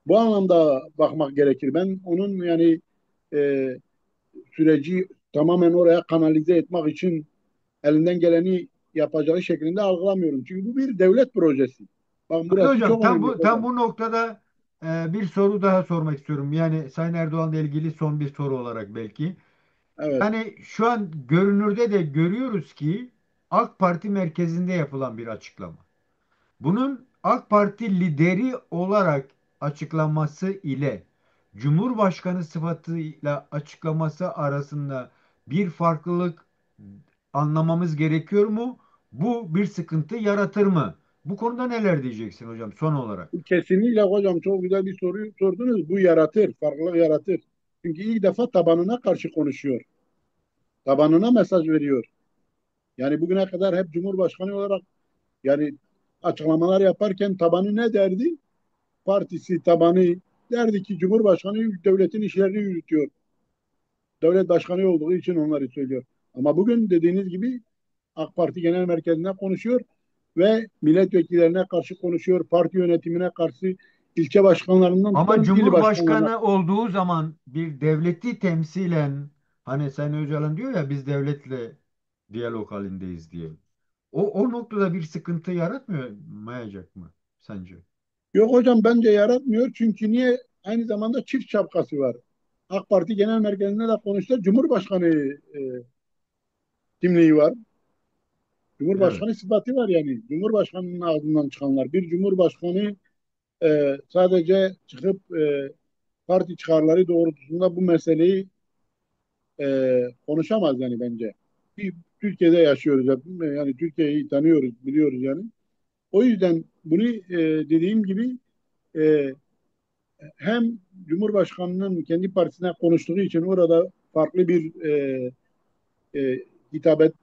Bu anlamda bakmak gerekir. Ben onun yani e, süreci tamamen oraya kanalize etmek için elinden geleni yapacağı şeklinde algılamıyorum. Çünkü bu bir devlet projesi. Bakın Ali burası Hocam, çok tam önemli bu tam hocam. bu noktada bir soru daha sormak istiyorum. Yani Sayın Erdoğan'la ilgili son bir soru olarak belki. Evet. Yani şu an görünürde de görüyoruz ki AK Parti merkezinde yapılan bir açıklama. Bunun AK Parti lideri olarak açıklaması ile Cumhurbaşkanı sıfatıyla açıklaması arasında bir farklılık anlamamız gerekiyor mu? Bu bir sıkıntı yaratır mı? Bu konuda neler diyeceksin hocam son olarak? Kesinlikle hocam çok güzel bir soru sordunuz. Bu yaratır, farklılık yaratır. Çünkü ilk defa tabanına karşı konuşuyor. Tabanına mesaj veriyor. Yani bugüne kadar hep Cumhurbaşkanı olarak yani açıklamalar yaparken tabanı ne derdi? Partisi tabanı derdi ki Cumhurbaşkanı devletin işlerini yürütüyor. Devlet başkanı olduğu için onları söylüyor. Ama bugün dediğiniz gibi AK Parti Genel Merkezi'ne konuşuyor ve milletvekillerine karşı konuşuyor. Parti yönetimine karşı ilçe başkanlarından Ama tutan il başkanlarına. Cumhurbaşkanı olduğu zaman bir devleti temsilen, hani Sayın Öcalan diyor ya biz devletle diyalog halindeyiz diye. o noktada bir sıkıntı yaratmayacak mı sence? Yok hocam, bence yaratmıyor. Çünkü niye? Aynı zamanda çift şapkası var. AK Parti Genel Merkezi'nde de konuştu. Cumhurbaşkanı kimliği var. Evet. Cumhurbaşkanı sıfatı var yani. Cumhurbaşkanının ağzından çıkanlar. Bir cumhurbaşkanı sadece çıkıp parti çıkarları doğrultusunda bu meseleyi konuşamaz yani bence. Bir Türkiye'de yaşıyoruz hep. Yani Türkiye'yi tanıyoruz, biliyoruz yani. O yüzden bunu dediğim gibi e, hem Cumhurbaşkanı'nın kendi partisine konuştuğu için orada farklı bir hitabet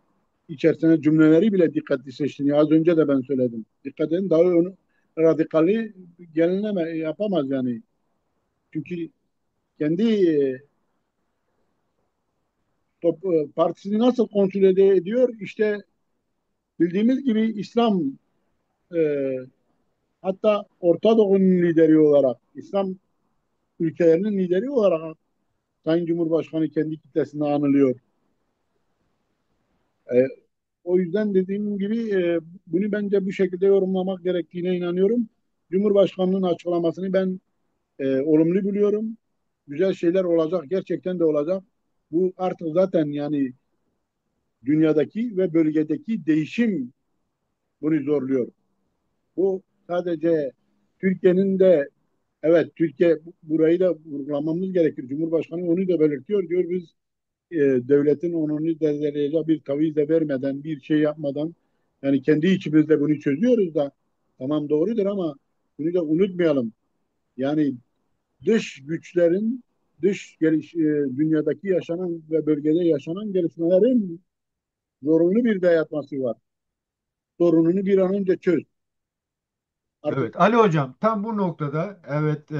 içerisine cümleleri bile dikkatli seçtiğini az önce de ben söyledim. Dikkat edin, daha onu radikali yapamaz yani. Çünkü kendi partisini nasıl konsolide ediyor? İşte bildiğimiz gibi İslam, e, hatta Orta Doğu'nun lideri olarak, İslam ülkelerinin lideri olarak Sayın Cumhurbaşkanı kendi kitlesinde anılıyor. E, O yüzden dediğim gibi bunu bence bu şekilde yorumlamak gerektiğine inanıyorum. Cumhurbaşkanının açıklamasını ben olumlu buluyorum. Güzel şeyler olacak, gerçekten de olacak. Bu artık zaten yani dünyadaki ve bölgedeki değişim bunu zorluyor. Bu sadece Türkiye'nin de, evet, Türkiye, burayı da vurgulamamız gerekir. Cumhurbaşkanı onu da belirtiyor. Diyor biz devletin onurunu zedeleyecek bir taviz de vermeden, bir şey yapmadan, yani kendi içimizde bunu çözüyoruz da tamam, doğrudur ama bunu da unutmayalım. Yani dış güçlerin, dünyadaki yaşanan ve bölgede yaşanan gelişmelerin zorunlu bir dayatması var. Sorununu bir an önce çöz. Artık Evet Ali Hocam tam bu noktada evet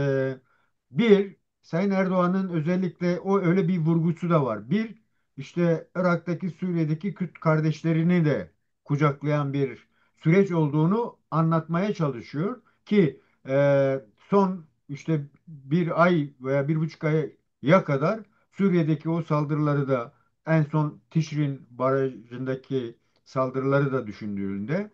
bir Sayın Erdoğan'ın özellikle o öyle bir vurgusu da var. Bir işte Irak'taki Suriye'deki Kürt kardeşlerini de kucaklayan bir süreç olduğunu anlatmaya çalışıyor ki son işte bir ay veya 1,5 aya kadar Suriye'deki o saldırıları da en son Tişrin barajındaki saldırıları da düşündüğünde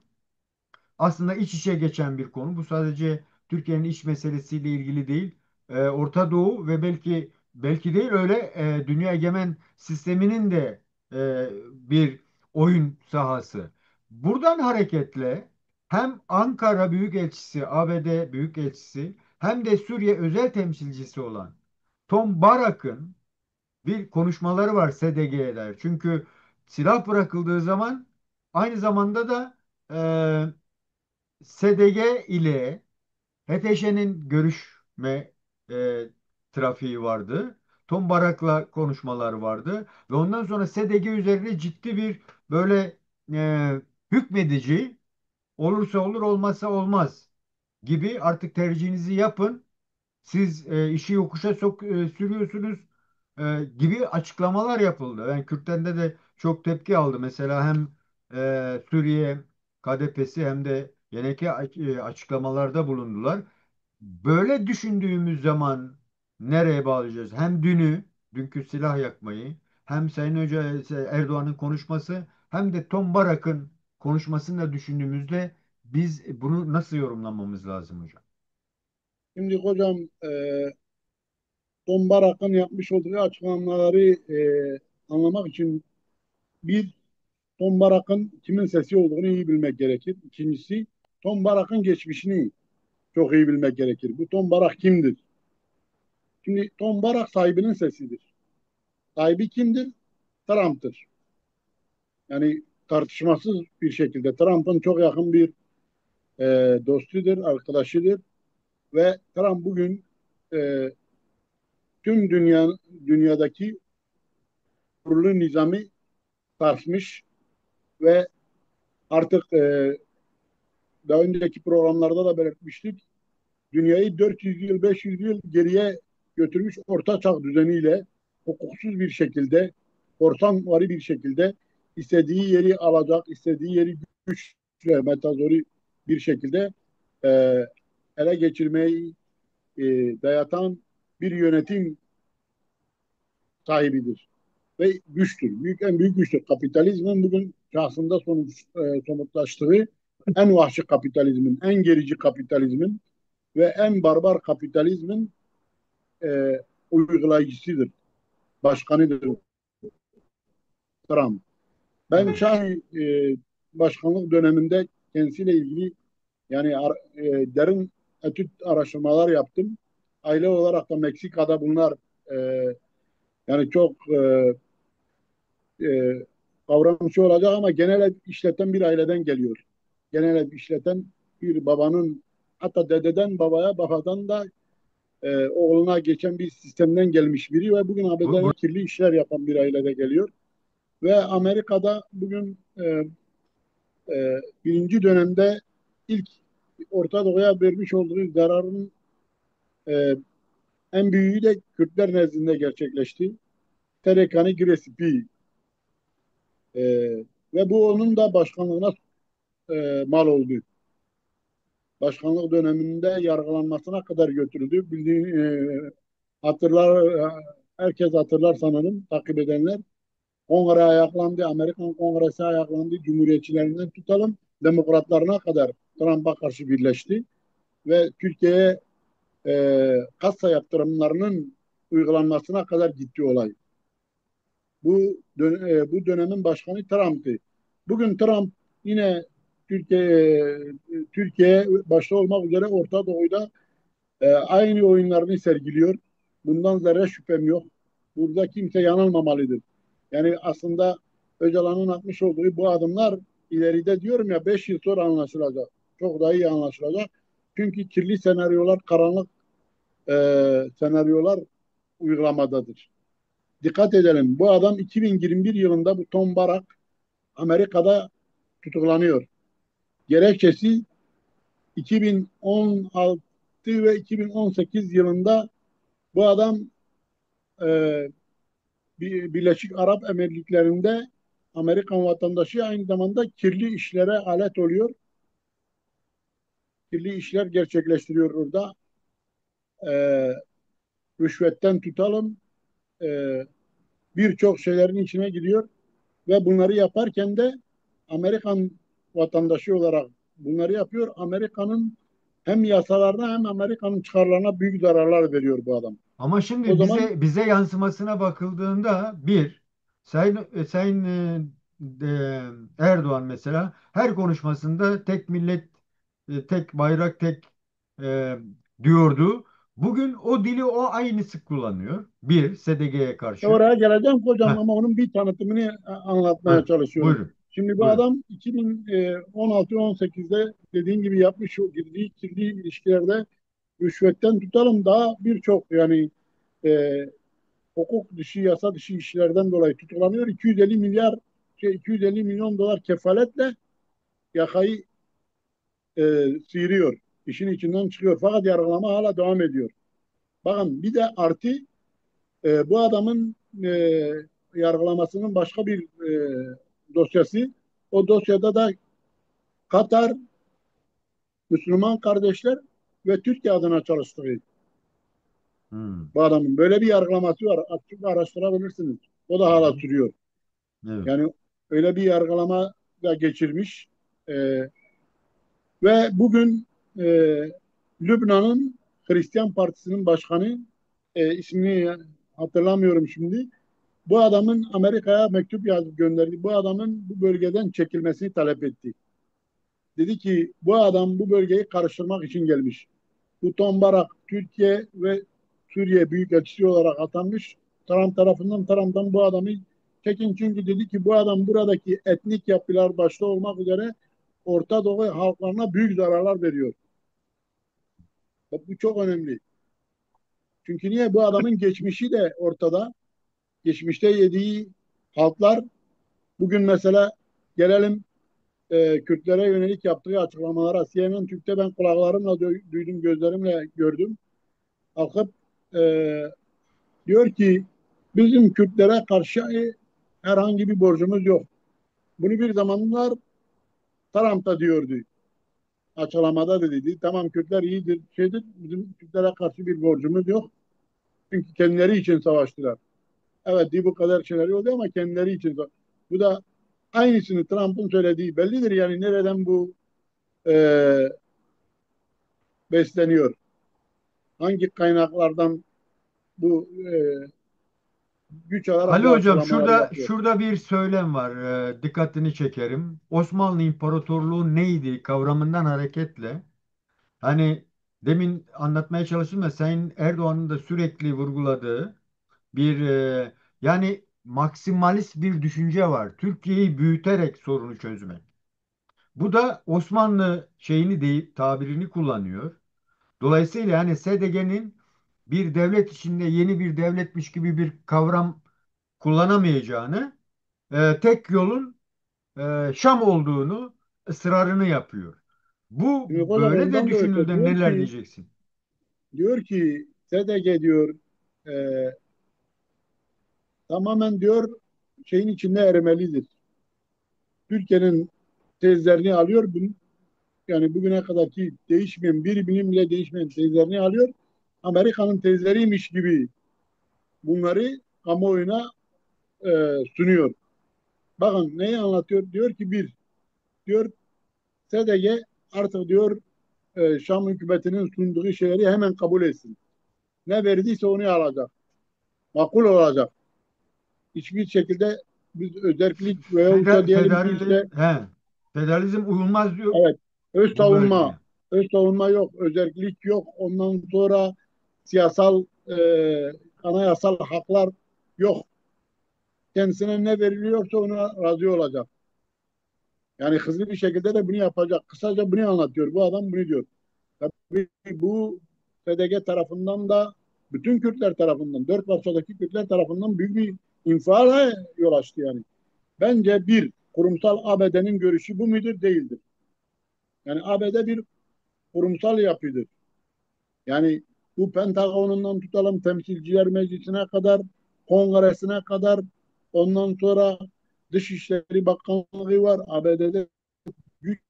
aslında iç içe geçen bir konu. Bu sadece Türkiye'nin iç meselesiyle ilgili değil. Orta Doğu ve belki değil öyle dünya egemen sisteminin de bir oyun sahası. Buradan hareketle hem Ankara Büyükelçisi, ABD Büyükelçisi hem de Suriye özel temsilcisi olan Tom Barak'ın bir konuşmaları var SDG'ye dair. Çünkü silah bırakıldığı zaman aynı zamanda da SDG ile HTŞ'nin görüşme trafiği vardı. Tom Barak'la konuşmalar vardı. Ve ondan sonra SDG üzerine ciddi bir böyle hükmedici olursa olur olmazsa olmaz gibi artık tercihinizi yapın. Siz işi yokuşa sürüyorsunuz gibi açıklamalar yapıldı. Ben Kürt'ten de çok tepki aldı. Mesela hem Suriye KDP'si hem de Yeneke açıklamalarda bulundular. Böyle düşündüğümüz zaman nereye bağlayacağız? Hem dünkü silah yakmayı, hem Sayın Hoca Erdoğan'ın konuşması, hem de Tom Barak'ın konuşmasını da düşündüğümüzde biz bunu nasıl yorumlamamız lazım hocam? şimdi hocam, Tom Barak'ın yapmış olduğu açıklamaları anlamak için bir, Tom Barak'ın kimin sesi olduğunu iyi bilmek gerekir. İkincisi, Tom Barak'ın geçmişini çok iyi bilmek gerekir. Bu Tom Barak kimdir? Şimdi Tom Barak sahibinin sesidir. Sahibi kimdir? Trump'tır. Yani tartışmasız bir şekilde Trump'ın çok yakın bir dostudur, arkadaşıdır ve Trump bugün e, tüm dünyadaki kurulu nizamı sarsmış ve artık daha önceki programlarda da belirtmiştik. Dünyayı 400 yıl, 500 yıl geriye götürmüş orta çağ düzeniyle hukuksuz bir şekilde, korsanvari bir şekilde istediği yeri alacak, istediği yeri güçle, metazori bir şekilde e, ele geçirmeyi e, dayatan bir yönetim sahibidir. ve güçtür. En büyük güçtür. Kapitalizmin bugün şahsında somutlaştığı en vahşi kapitalizmin, en gerici kapitalizmin ve en barbar kapitalizmin e, uygulayıcısıdır, başkanıdır Trump. Ben Evet. şahsen başkanlık döneminde kendisiyle ilgili yani derin etüt araştırmalar yaptım. Aile olarak da Meksika'da bunlar e, yani çok e, kavramsal olacak ama genel ev işleten bir aileden geliyor. Genel ev işleten bir babanın hatta dededen babaya babadan da oğluna geçen bir sistemden gelmiş biri ve bugün Bu ABD'de kirli işler yapan bir ailede geliyor. Ve Amerika'da bugün birinci dönemde ilk Orta Doğu'ya vermiş olduğu zararın e, en büyüğü de Kürtler nezdinde gerçekleşti. Terekani Giresipi e, ve bu onun da başkanlığına mal oldu. Başkanlık döneminde yargılanmasına kadar götürdü. Hatırlar, herkes hatırlar sanırım takip edenler. Kongre ayaklandı, Amerikan Kongresi ayaklandı. Cumhuriyetçilerinden tutalım, demokratlarına kadar Trump'a karşı birleşti ve Türkiye'ye kasa yaptırımlarının uygulanmasına kadar gitti olay. Bu dönemin başkanı Trump'tı. Bugün Trump yine Türkiye başta olmak üzere Orta Doğu'da aynı oyunlarını sergiliyor. Bundan zerre şüphem yok. Burada kimse yanılmamalıdır. Yani aslında Öcalan'ın atmış olduğu bu adımlar ileride diyorum ya 5 yıl sonra anlaşılacak. Çok daha iyi anlaşılacak. Çünkü kirli senaryolar, karanlık e, senaryolar uygulamadadır. Dikkat edelim. Bu adam 2021 yılında bu Tom Barak Amerika'da tutuklanıyor. Gerekçesi 2016 ve 2018 yılında bu adam e, Birleşik Arap Emirlikleri'nde Amerikan vatandaşı aynı zamanda kirli işlere alet oluyor. Kirli işler gerçekleştiriyor orada. E, Rüşvetten tutalım birçok şeylerin içine gidiyor ve bunları yaparken de Amerikan vatandaşı olarak bunları yapıyor. Amerika'nın hem yasalarına hem Amerika'nın çıkarlarına büyük zararlar veriyor bu adam. Ama O şimdi zaman bize yansımasına bakıldığında bir Sayın Erdoğan mesela her konuşmasında tek millet, tek bayrak, tek e, diyordu. Bugün o dili o aynısı kullanıyor. Bir SDG'ye karşı. oraya geleceğim hocam Heh, ama onun bir tanıtımını anlatmaya buyurun, çalışıyorum. buyurun, Şimdi bu buyurun. adam 2016-18'de dediğin gibi yapmış o girdiği kirli ilişkilerde rüşvetten tutalım daha birçok yani e, hukuk dışı, yasa dışı işlerden dolayı tutuklanıyor. 250 milyon dolar kefaletle yakayı sıyırıyor. İşin içinden çıkıyor. Fakat yargılama hala devam ediyor. Bakın bir de artı bu adamın yargılamasının başka bir dosyası. O dosyada da Katar, Müslüman kardeşler ve Türkiye adına çalıştığı Hmm, bu adamın böyle bir yargılaması var. Açıp araştırabilirsiniz. O da hı hala hı, sürüyor. evet. Yani öyle bir yargılama da geçirmiş. Ve bugün e, Lübnan'ın Hristiyan Partisi'nin başkanı ismini hatırlamıyorum şimdi. Bu adamın Amerika'ya mektup yazıp gönderdi. Bu adamın bu bölgeden çekilmesini talep etti. Dedi ki bu adam bu bölgeyi karıştırmak için gelmiş. Bu Tom Barak Türkiye ve Suriye Büyükelçisi olarak atanmış. Trump'tan bu adamı çekin çünkü dedi ki bu adam buradaki etnik yapılar başta olmak üzere Orta Doğu halklarına büyük zararlar veriyor. Bak bu çok önemli. Çünkü niye bu adamın geçmişi de ortada. Geçmişte yediği halklar bugün mesela gelelim Kürtlere yönelik yaptığı açıklamalara. CNN Türk'te ben kulaklarımla duydum, gözlerimle gördüm. Kalkıp e, diyor ki bizim Kürtlere karşı herhangi bir borcumuz yok. Bunu bir zamanlar Trump da diyordu. Açıklamada da dedi. Tamam Kürtler iyidir, şeydir. Bizim Kürtlere karşı bir borcumuz yok. Çünkü kendileri için savaştılar. Evet, bu kadar şeyler oldu ama kendileri için. Bu da aynısını Trump'ın söylediği bellidir. Yani nereden bu e, besleniyor? Hangi kaynaklardan bu güç alarak Ali bu Hocam açıklamaları şurada yapıyor? şurada bir söylem var. Dikkatini çekerim. Osmanlı İmparatorluğu neydi kavramından hareketle. Hani demin anlatmaya çalıştım da Sayın Erdoğan'ın da sürekli vurguladığı bir yani maksimalist bir düşünce var. Türkiye'yi büyüterek sorunu çözmek. Bu da Osmanlı şeyini deyip tabirini kullanıyor. Dolayısıyla yani SDG'nin bir devlet içinde yeni bir devletmiş gibi bir kavram kullanamayacağını, tek yolun Şam olduğunu ısrarını yapıyor. Bu Şimdi hocam böyle de ondan da öte düşünüldüğünde neler diyeceksin? diyor ki SDG diyor e, tamamen diyor şeyin içinde erimelidir. Türkiye'nin tezlerini alıyor. Yani bugüne kadarki değişmeyen, bir bilim bile değişmeyen tezlerini alıyor. Amerika'nın tezleriymiş gibi bunları kamuoyuna e, sunuyor. Bakın neyi anlatıyor? Diyor ki diyor SDG artık diyor Şam hükümetinin sunduğu şeyleri hemen kabul etsin. Ne verdiyse onu alacak. Makul olacak. Hiçbir şekilde biz özellik veyahut da diyelim ki işte Federalizm uyulmaz diyor evet bu bölgeye. öz savunma yok, özellik yok. Ondan sonra siyasal anayasal haklar yok. Kendisine ne veriliyorsa ona razı olacak. Yani hızlı bir şekilde de bunu yapacak. Kısaca bunu anlatıyor. Bu adam bunu diyor. Tabii bu FDG tarafından da bütün Kürtler tarafından, dört parçadaki Kürtler tarafından büyük bir infiala yol açtı yani. Bence bir, kurumsal ABD'nin görüşü bu mudur? Değildir. Yani ABD bir kurumsal yapıdır. Yani bu Pentagon'undan tutalım Temsilciler Meclisi'ne kadar, Kongresi'ne kadar, ondan sonra Dışişleri Bakanlığı var. ABD'de güç,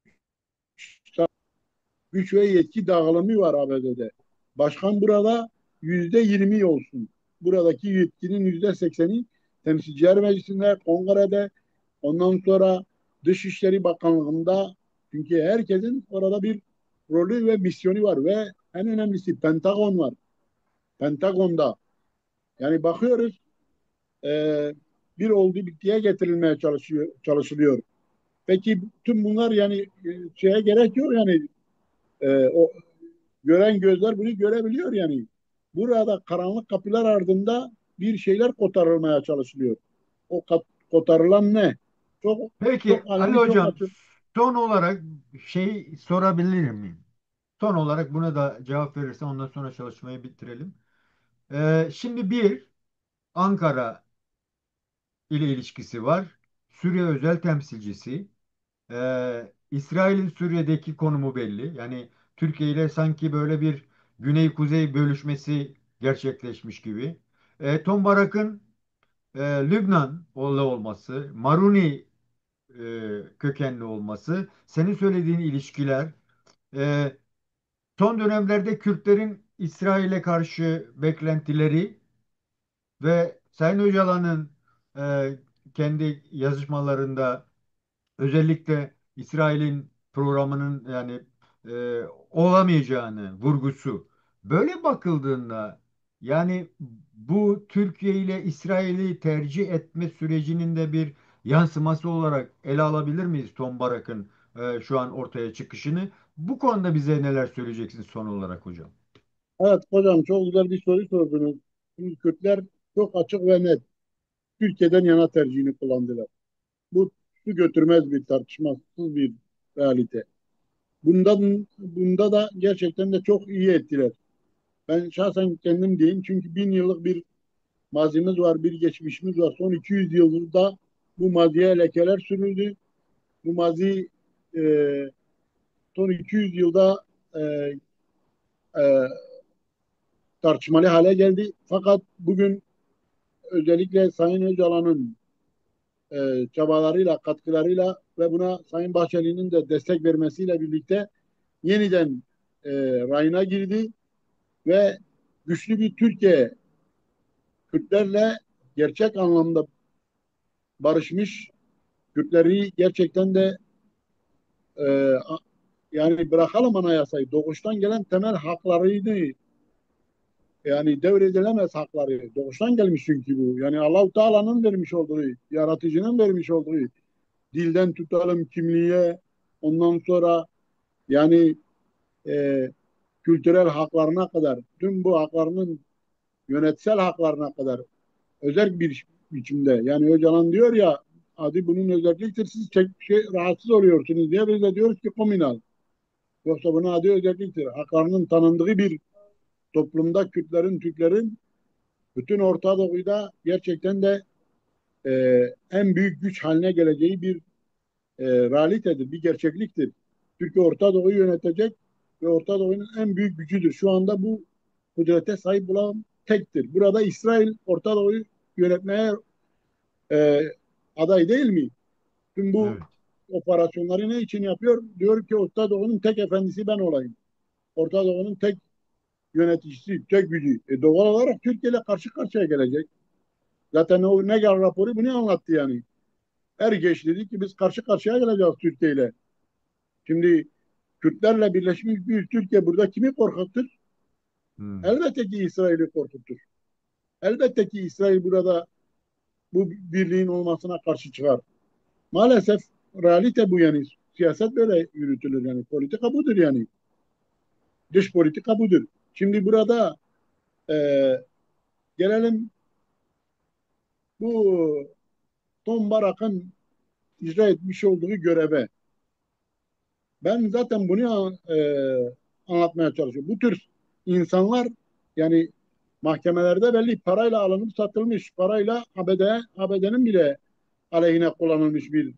güç ve yetki dağılımı var ABD'de. Başkan burada %20 olsun. Buradaki yetkinin %80'i Temsilciler Meclisi'nde, Kongrede, ondan sonra Dışişleri Bakanlığı'nda, çünkü herkesin orada bir rolü ve misyonu var ve en önemlisi Pentagon var. Pentagon'da yani bakıyoruz e, bir oldu bittiye getirilmeye çalışılıyor. Peki tüm bunlar yani şeye gerek yok yani o gören gözler bunu görebiliyor yani. Burada karanlık kapılar ardında bir şeyler kotarılmaya çalışılıyor. O kotarılan ne? Çok Peki çok Ali aleni çok Hocam açık. son olarak şey sorabilir miyim? Son olarak buna da cevap verirsen ondan sonra çalışmayı bitirelim. Şimdi bir Ankara ile ilişkisi var. Suriye özel temsilcisi. İsrail'in Suriye'deki konumu belli. Yani Türkiye ile sanki böyle bir güney-kuzey bölüşmesi gerçekleşmiş gibi. Tom Barak'ın Lübnanlı olması, Maruni kökenli olması, senin söylediğin ilişkiler, e, son dönemlerde Kürtlerin İsrail'e karşı beklentileri ve Sayın Öcalan'ın e, kendi yazışmalarında özellikle İsrail'in programının yani olamayacağını vurgusu. Böyle bakıldığında yani bu Türkiye ile İsrail'i tercih etme sürecinin de bir yansıması olarak ele alabilir miyiz Tom Barak'ın şu an ortaya çıkışını? Bu konuda bize neler söyleyeceksiniz son olarak hocam? Evet hocam çok güzel bir soru sordunuz. Şimdi Kürtler çok açık ve net Türkiye'den yana tercihini kullandılar. Bu su götürmez bir tartışmasız bir realite. Bunda da gerçekten de çok iyi ettiler. Ben şahsen kendim diyeyim çünkü 1000 yıllık bir mazimiz var, bir geçmişimiz var. Son 200 yılda bu maziye lekeler sürüldü. Bu mazi e, son 200 yılda e, e, tartışmalı hale geldi. Fakat bugün özellikle Sayın Öcalan'ın çabalarıyla, katkılarıyla ve buna Sayın Bahçeli'nin de destek vermesiyle birlikte yeniden rayına girdi ve güçlü bir Türkiye Kürtlerle gerçek anlamda barışmış, Kürtleri gerçekten de e, yani bırakalım anayasayı. Doğuştan gelen temel haklarıydı. Yani devredilemez hakları. Doğuştan gelmiş çünkü bu. Yani Allah-u Teala'nın vermiş olduğu, yaratıcının vermiş olduğu dilden tutalım kimliğe, ondan sonra yani e, kültürel haklarına kadar, tüm bu haklarının yönetsel haklarına kadar özel bir biçimde. Yani Öcalan diyor ya, adı bunun özelliktir, siz rahatsız oluyorsunuz diye biz de diyoruz ki komünal. Yoksa bunun adı özelliktir. Haklarının tanındığı bir toplumda Kürtlerin, Türklerin bütün Orta Doğu'da gerçekten de e, en büyük güç haline geleceği bir realitedir, bir gerçekliktir. Türkiye Orta Doğu'yu yönetecek ve Orta Doğu'nun en büyük gücüdür. Şu anda bu kudrete sahip olan tektir. Burada İsrail Orta Doğu'yu yönetmeye e, aday değil mi? Tüm bu Evet. operasyonları ne için yapıyor? Diyor ki Orta Doğu'nun tek efendisi ben olayım. Orta Doğu'nun tek yöneticisi, tek gücü. Doğal olarak Türkiye ile karşı karşıya gelecek. Zaten o Negal raporu bunu anlattı yani. Ergeç dedi ki biz karşı karşıya geleceğiz Türkiye ile. Şimdi Kürtlerle birleşmiş bir Türkiye burada kimi korkuttur? Hmm. Elbette ki İsrail'i korkutur. Elbette ki İsrail burada bu birliğin olmasına karşı çıkar. Maalesef realite bu yani. Siyaset böyle yürütülür yani. Politika budur yani. Dış politika budur. Şimdi burada e, gelelim bu Tom Barak'ın icra etmiş olduğu göreve. Ben zaten bunu anlatmaya çalışıyorum. Bu tür insanlar yani mahkemelerde belli parayla alınıp satılmış, parayla ABD'nin bile aleyhine kullanılmış bir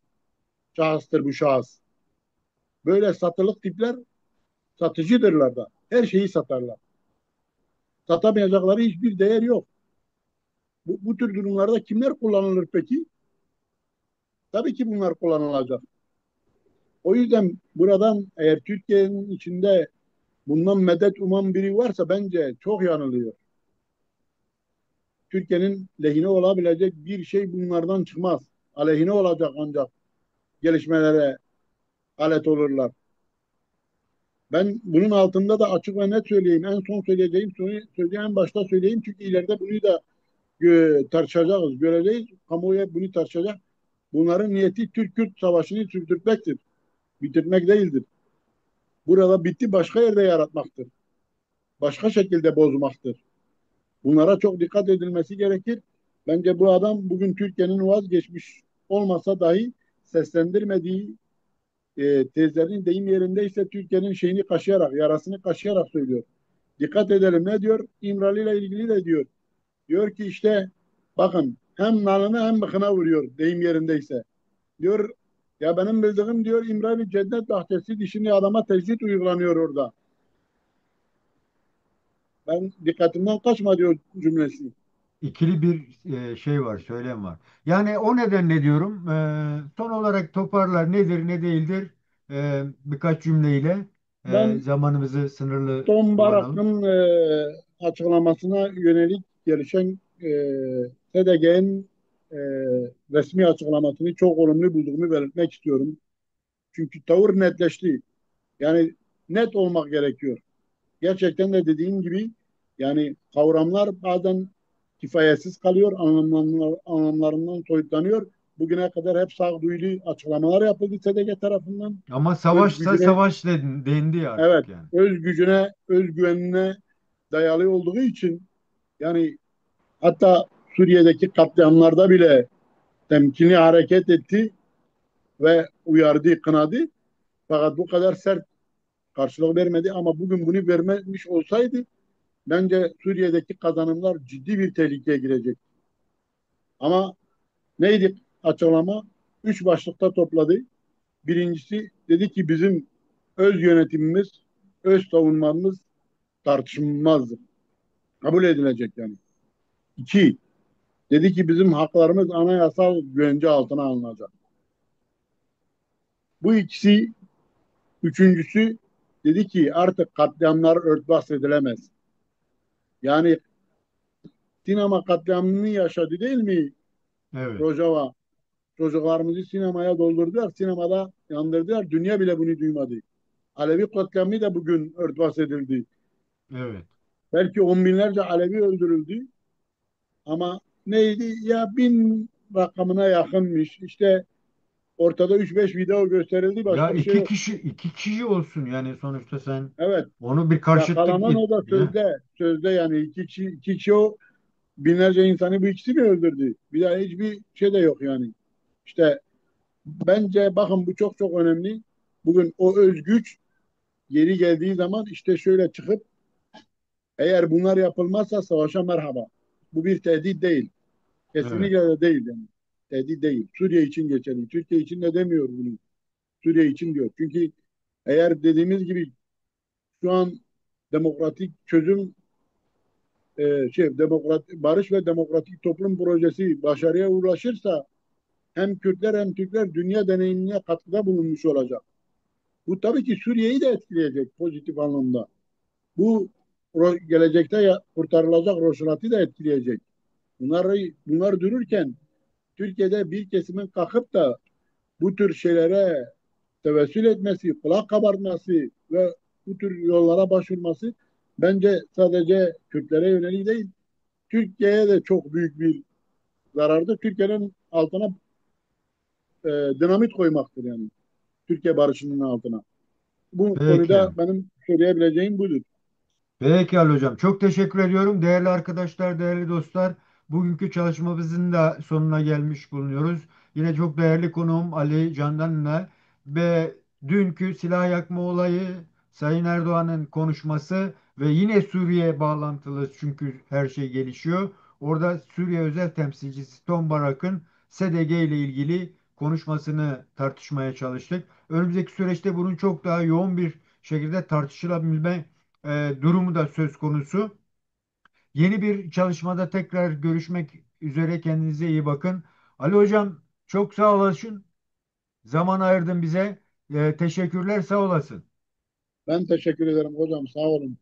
şahıstır bu şahıs. Böyle satılık tipler satıcıdırlar da. Her şeyi satarlar. Satamayacakları hiçbir değer yok. Bu tür durumlarda kimler kullanılır peki? Tabii ki bunlar kullanılacak. O yüzden buradan eğer Türkiye'nin içinde bundan medet uman biri varsa bence çok yanılıyor. Türkiye'nin lehine olabilecek bir şey bunlardan çıkmaz. Aleyhine olacak ancak gelişmelere alet olurlar. Ben bunun altında da açık ve net söyleyeyim. En son söyleyeceğim sözü en başta söyleyeyim. Çünkü ileride bunu da tartışacağız, göreceğiz. Kamuoyu bunu tartışacak. Bunların niyeti Türk-Kürt savaşını sürdürmektir. Bitirmek değildir. Burada bitti başka yerde yaratmaktır. Başka şekilde bozmaktır. Bunlara çok dikkat edilmesi gerekir. Bence bu adam bugün Türkiye'nin vazgeçmiş olmasa dahi seslendirmediği tezlerin deyim yerindeyse Türkiye'nin şeyini kaşıyarak, yarasını kaşıyarak söylüyor. Dikkat edelim ne diyor? İmralı ile ilgili de diyor. Diyor ki işte bakın hem nalını hem bıkına vuruyor deyim yerindeyse. Diyor ya benim bildiğim diyor İmralı cennet bahçesi dişini adama tecrit uygulanıyor orada. Ben dikkatimden kaçma diyor cümlesi. İkili bir şey var, söylem var. Yani o nedenle diyorum, son olarak toparlar nedir ne değildir, birkaç cümleyle Ben zamanımızı sınırlı Tom kullanalım. Barak'ın açıklamasına yönelik gelişen SDG'nin resmi açıklamasını çok olumlu bulduğumu belirtmek istiyorum. Çünkü tavır netleşti. Yani net olmak gerekiyor. Gerçekten de dediğim gibi yani kavramlar bazen kifayetsiz kalıyor, anlamlarından soyutlanıyor. Bugüne kadar hep sağduyulu açıklamalar yapıldı SDG tarafından. Ama Öz savaşsa gücüne, savaş dendi evet, artık yani. öz gücüne, öz güvenine dayalı olduğu için yani hatta Suriye'deki katliamlarda bile temkinli hareket etti ve uyardı, kınadı. Fakat bu kadar sert karşılık vermedi ama bugün bunu vermemiş olsaydı bence Suriye'deki kazanımlar ciddi bir tehlikeye girecek. Ama neydi açıklama? Üç başlıkta topladı. Birincisi dedi ki bizim öz yönetimimiz, öz savunmamız tartışılmazdır. Kabul edilecek yani. İki, dedi ki bizim haklarımız anayasal güvence altına alınacak. Bu ikisi, üçüncüsü dedi ki artık katliamlar örtbas edilemez. Yani sinema katliamını yaşadı değil mi Evet. Rojava? Çocuklarımızı sinemaya doldurdular, sinemada yandırdılar. Dünya bile bunu duymadı. Alevi katliamı da bugün örtbas edildi. Evet. Belki on binlerce Alevi öldürüldü ama neydi? Ya bin rakamına yakınmış. İşte ortada üç beş video gösterildi, Ya başka bir şey iki yok. kişi iki kişi olsun yani sonuçta sen Evet, onu bir karşıtlık yakalanan o da ya. sözde yani iki kişi o binlerce insanı bu ikisi mi öldürdü? Bir daha hiçbir şey de yok yani. İşte bence bakın bu çok çok önemli. Bugün o özgüç yeri geldiği zaman işte şöyle çıkıp eğer bunlar yapılmazsa savaşa merhaba. Bu bir tehdit değil. Evet. Kesinlikle de değil yani. Tehdit değil. Suriye için geçerli. Türkiye için de demiyor bunu. Suriye için diyor. Çünkü eğer dediğimiz gibi şu an demokratik çözüm barış ve demokratik toplum projesi başarıya ulaşırsa hem Kürtler hem Türkler dünya deneyimine katkıda bulunmuş olacak. Bu tabii ki Suriye'yi de etkileyecek pozitif anlamda. Bu gelecekte kurtarılacak Roşelat'ı da etkileyecek. Bunlar dururken Türkiye'de bir kesimin kalkıp da bu tür şeylere tevessül etmesi, kulak kabartması ve bu tür yollara başvurması bence sadece Kürtlere yönelik değil, Türkiye'ye de çok büyük bir zarardır. Türkiye'nin altına dinamit koymaktır yani. Türkiye barışının altına. Bu Peki. konuda benim söyleyebileceğim budur. Peki Ali Hocam. Çok teşekkür ediyorum. Değerli arkadaşlar, değerli dostlar. Bugünkü çalışmamızın da sonuna gelmiş bulunuyoruz. Yine çok değerli konuğum Ali Candan'la ve dünkü silah yakma olayı, Sayın Erdoğan'ın konuşması ve yine Suriye bağlantılı çünkü her şey gelişiyor. Orada Suriye özel temsilcisi Tom Barak'ın SDG ile ilgili konuşmasını tartışmaya çalıştık. Önümüzdeki süreçte bunun çok daha yoğun bir şekilde tartışılabilme durumu da söz konusu. Yeni bir çalışmada tekrar görüşmek üzere. Kendinize iyi bakın. Ali Hocam çok sağ olasın. Zaman ayırdın bize. Teşekkürler, sağ olasın. Ben teşekkür ederim hocam. Sağ olun.